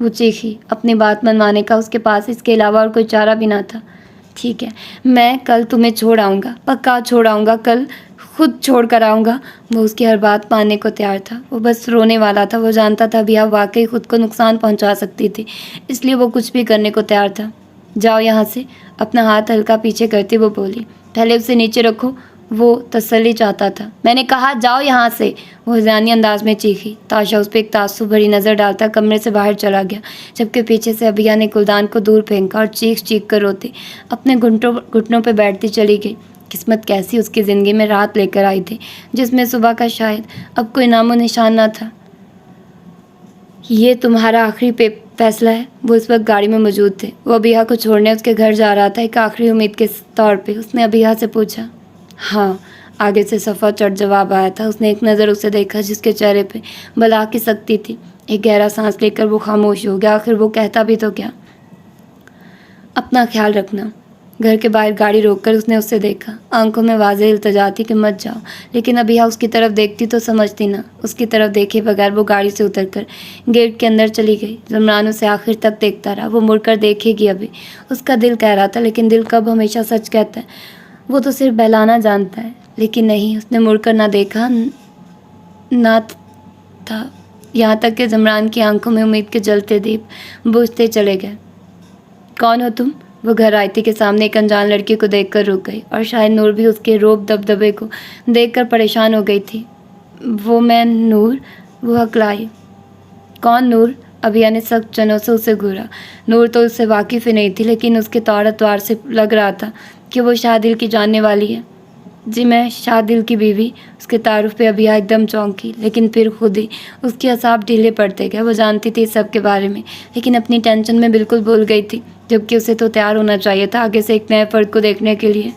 وہ چیخی۔ اپنی بات منوانے کا اس کے پاس اس کے علاوہ اور کوئی چارہ بھی نہ تھا۔ ٹھیک ہے، میں کل تمہیں چھوڑ آؤں گا، پکا چھوڑ آؤں گا، کل خود چھوڑ کر آؤں گا۔ وہ اس کی ہر بات ماننے کو تیار تھا، وہ بس رونے والا تھا۔ وہ جانتا تھا ابھی واقعی خود کو نقصان پہنچا سکتی تھی، اس لیے وہ کچھ بھی کرنے کو تیار تھا۔ جاؤ یہاں سے، اپنا ہاتھ ہلکا پیچھے کرتی وہ بولی۔ پہلے اسے نیچے رکھو، وہ تسلی چاہتا تھا۔ میں نے کہا جاؤ یہاں سے، وہ ہذیانی انداز میں چیخی۔ تاشا اس پہ ایک تعصب بھری نظر ڈالتا کمرے سے باہر چلا گیا، جبکہ پیچھے سے ابھیا نے گلدان کو دور پھینکا اور چیخ چیخ کر روتی اپنے گھٹنوں پہ بیٹھتی چلی گئی۔ قسمت کیسی اس کی زندگی میں رات لے کر آئی تھی جس میں صبح کا شاید اب کوئی نام و نشان نہ تھا۔ یہ تمہارا آخری فیصلہ ہے؟ وہ اس وقت گاڑی میں موجود تھے، وہ ابھیا کو چھوڑنے اس کے گھر جا رہا تھا، ایک آخری امید کے طور پہ اس نے ابھیا سے پوچھا۔ ہاں، آگے سے صفا چڑھ جواب آیا تھا۔ اس نے ایک نظر اسے دیکھا جس کے چہرے پہ بلا کی سختی تھی۔ ایک گہرا سانس لے کر وہ خاموش ہو گیا۔ آخر وہ کہتا بھی تو کیا؟ اپنا خیال رکھنا۔ گھر کے باہر گاڑی روک کر اس نے اسے دیکھا، آنکھوں میں واضح التجا تھی کہ مت جاؤ، لیکن ابھیا اس کی طرف دیکھتی تو سمجھتی نہ۔ اس کی طرف دیکھے بغیر وہ گاڑی سے اتر کر گیٹ کے اندر چلی گئی۔ زمران اسے آخر تک دیکھتا رہا۔ وہ مڑ کر دیکھے گی ابھی، اس کا دل کہہ رہا تھا، لیکن دل کب ہمیشہ سچ کہتا ہے؟ وہ تو صرف بہلانا جانتا ہے۔ لیکن نہیں، اس نے مڑ کر نہ دیکھا نہ تھا، یہاں تک کہ زمران کی آنکھوں میں امید کے جلتے دیپ بجھتے چلے گئے۔ کون ہو تم؟ وہ گھر آئیتی کے سامنے ایک انجان لڑکی کو دیکھ کر رک گئی، اور شاید نور بھی اس کے روب دبدبے کو دیکھ کر پریشان ہو گئی تھی۔ میں نور، وہ ہکلائی۔ کون نور؟ ابھیا نے سخت چنوں سے اسے گھورا۔ نور تو اس سے واقف ہی نہیں تھی، لیکن اس کے طور اتوار سے لگ رہا تھا کہ وہ شاہ دل کی جاننے والی ہے۔ جی میں شاہ دل کی بیوی۔ اس کے تعارف پہ ابھیا ایک دم چونکی، لیکن پھر خود ہی اس کے اعصاب ڈھیلے پڑتے گئے۔ وہ جانتی تھی اس سب کے بارے میں، لیکن اپنی ٹینشن میں بالکل بھول گئی تھی، جبکہ اسے تو تیار ہونا چاہیے تھا آگے سے ایک نئے فرد کو دیکھنے کے لیے۔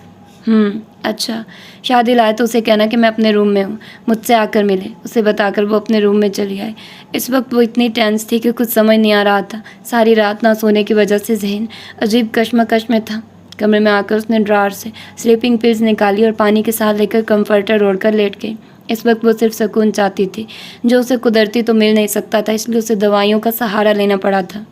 اچھا، شاہ دل آئے تو اسے کہنا کہ میں اپنے روم میں ہوں، مجھ سے آ کر ملے، اسے بتا کر وہ اپنے روم میں چلی آئی۔ اس وقت وہ اتنی ٹینس تھی کہ کچھ سمجھ نہیں آ رہا تھا۔ ساری رات نہ سونے کی وجہ سے ذہن عجیب کشمکش میں تھا۔ کمرے میں آ کر اس نے ڈراور سے سلیپنگ پلز نکالی اور پانی کے ساتھ لے کر کمفرٹر اوڑھ کر لیٹ گئی۔ اس وقت وہ صرف سکون چاہتی تھی، جو اسے قدرتی تو مل نہیں سکتا تھا، اس لیے اسے دوائیوں کا سہارا لینا پڑا تھا۔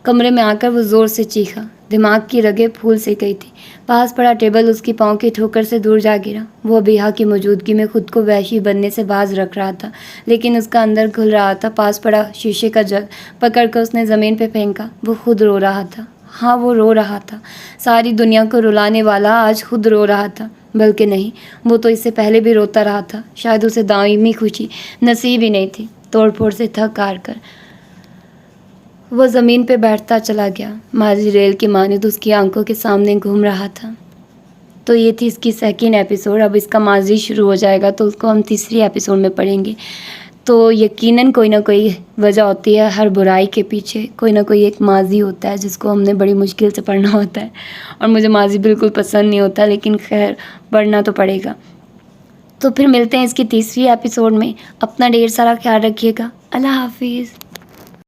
کمرے میں آ کر وہ زور سے چیخا، دماغ کی رگیں پھول سی گئی تھی۔ پاس پڑا ٹیبل اس کی پاؤں کی ٹھوکر سے دور جا گرا۔ وہ ابھیا کی موجودگی میں خود کو وحشی بننے سے باز رکھ رہا تھا، لیکن اس کا اندر گھل رہا تھا۔ پاس پڑا شیشے کا جگ پکڑ کر اس نے زمین پہ پھینکا۔ وہ خود رو رہا تھا۔ ہاں، وہ رو رہا تھا۔ ساری دنیا کو رلانے والا آج خود رو رہا تھا۔ بلکہ نہیں، وہ تو اس سے پہلے بھی روتا رہا تھا۔ شاید اسے دائمی خوشی نصیب ہی نہیں تھی۔ توڑ پھوڑ سے تھک ہار کر وہ زمین پہ بیٹھتا چلا گیا۔ ماضی ریل کی مانند اس کی آنکھوں کے سامنے گھوم رہا تھا۔ تو یہ تھی اس کی سیکنڈ ایپیسوڈ۔ اب اس کا ماضی شروع ہو جائے گا، تو اس کو ہم تیسری ایپیسوڈ میں پڑھیں گے۔ تو یقیناً کوئی نہ کوئی وجہ ہوتی ہے، ہر برائی کے پیچھے کوئی نہ کوئی ایک ماضی ہوتا ہے جس کو ہم نے بڑی مشکل سے پڑھنا ہوتا ہے، اور مجھے ماضی بالکل پسند نہیں ہوتا، لیکن خیر پڑھنا تو پڑے گا۔ تو پھر ملتے ہیں اس کی تیسری ایپیسوڈ میں۔ اپنا ڈھیر سارا خیال رکھیے گا۔ اللہ حافظ۔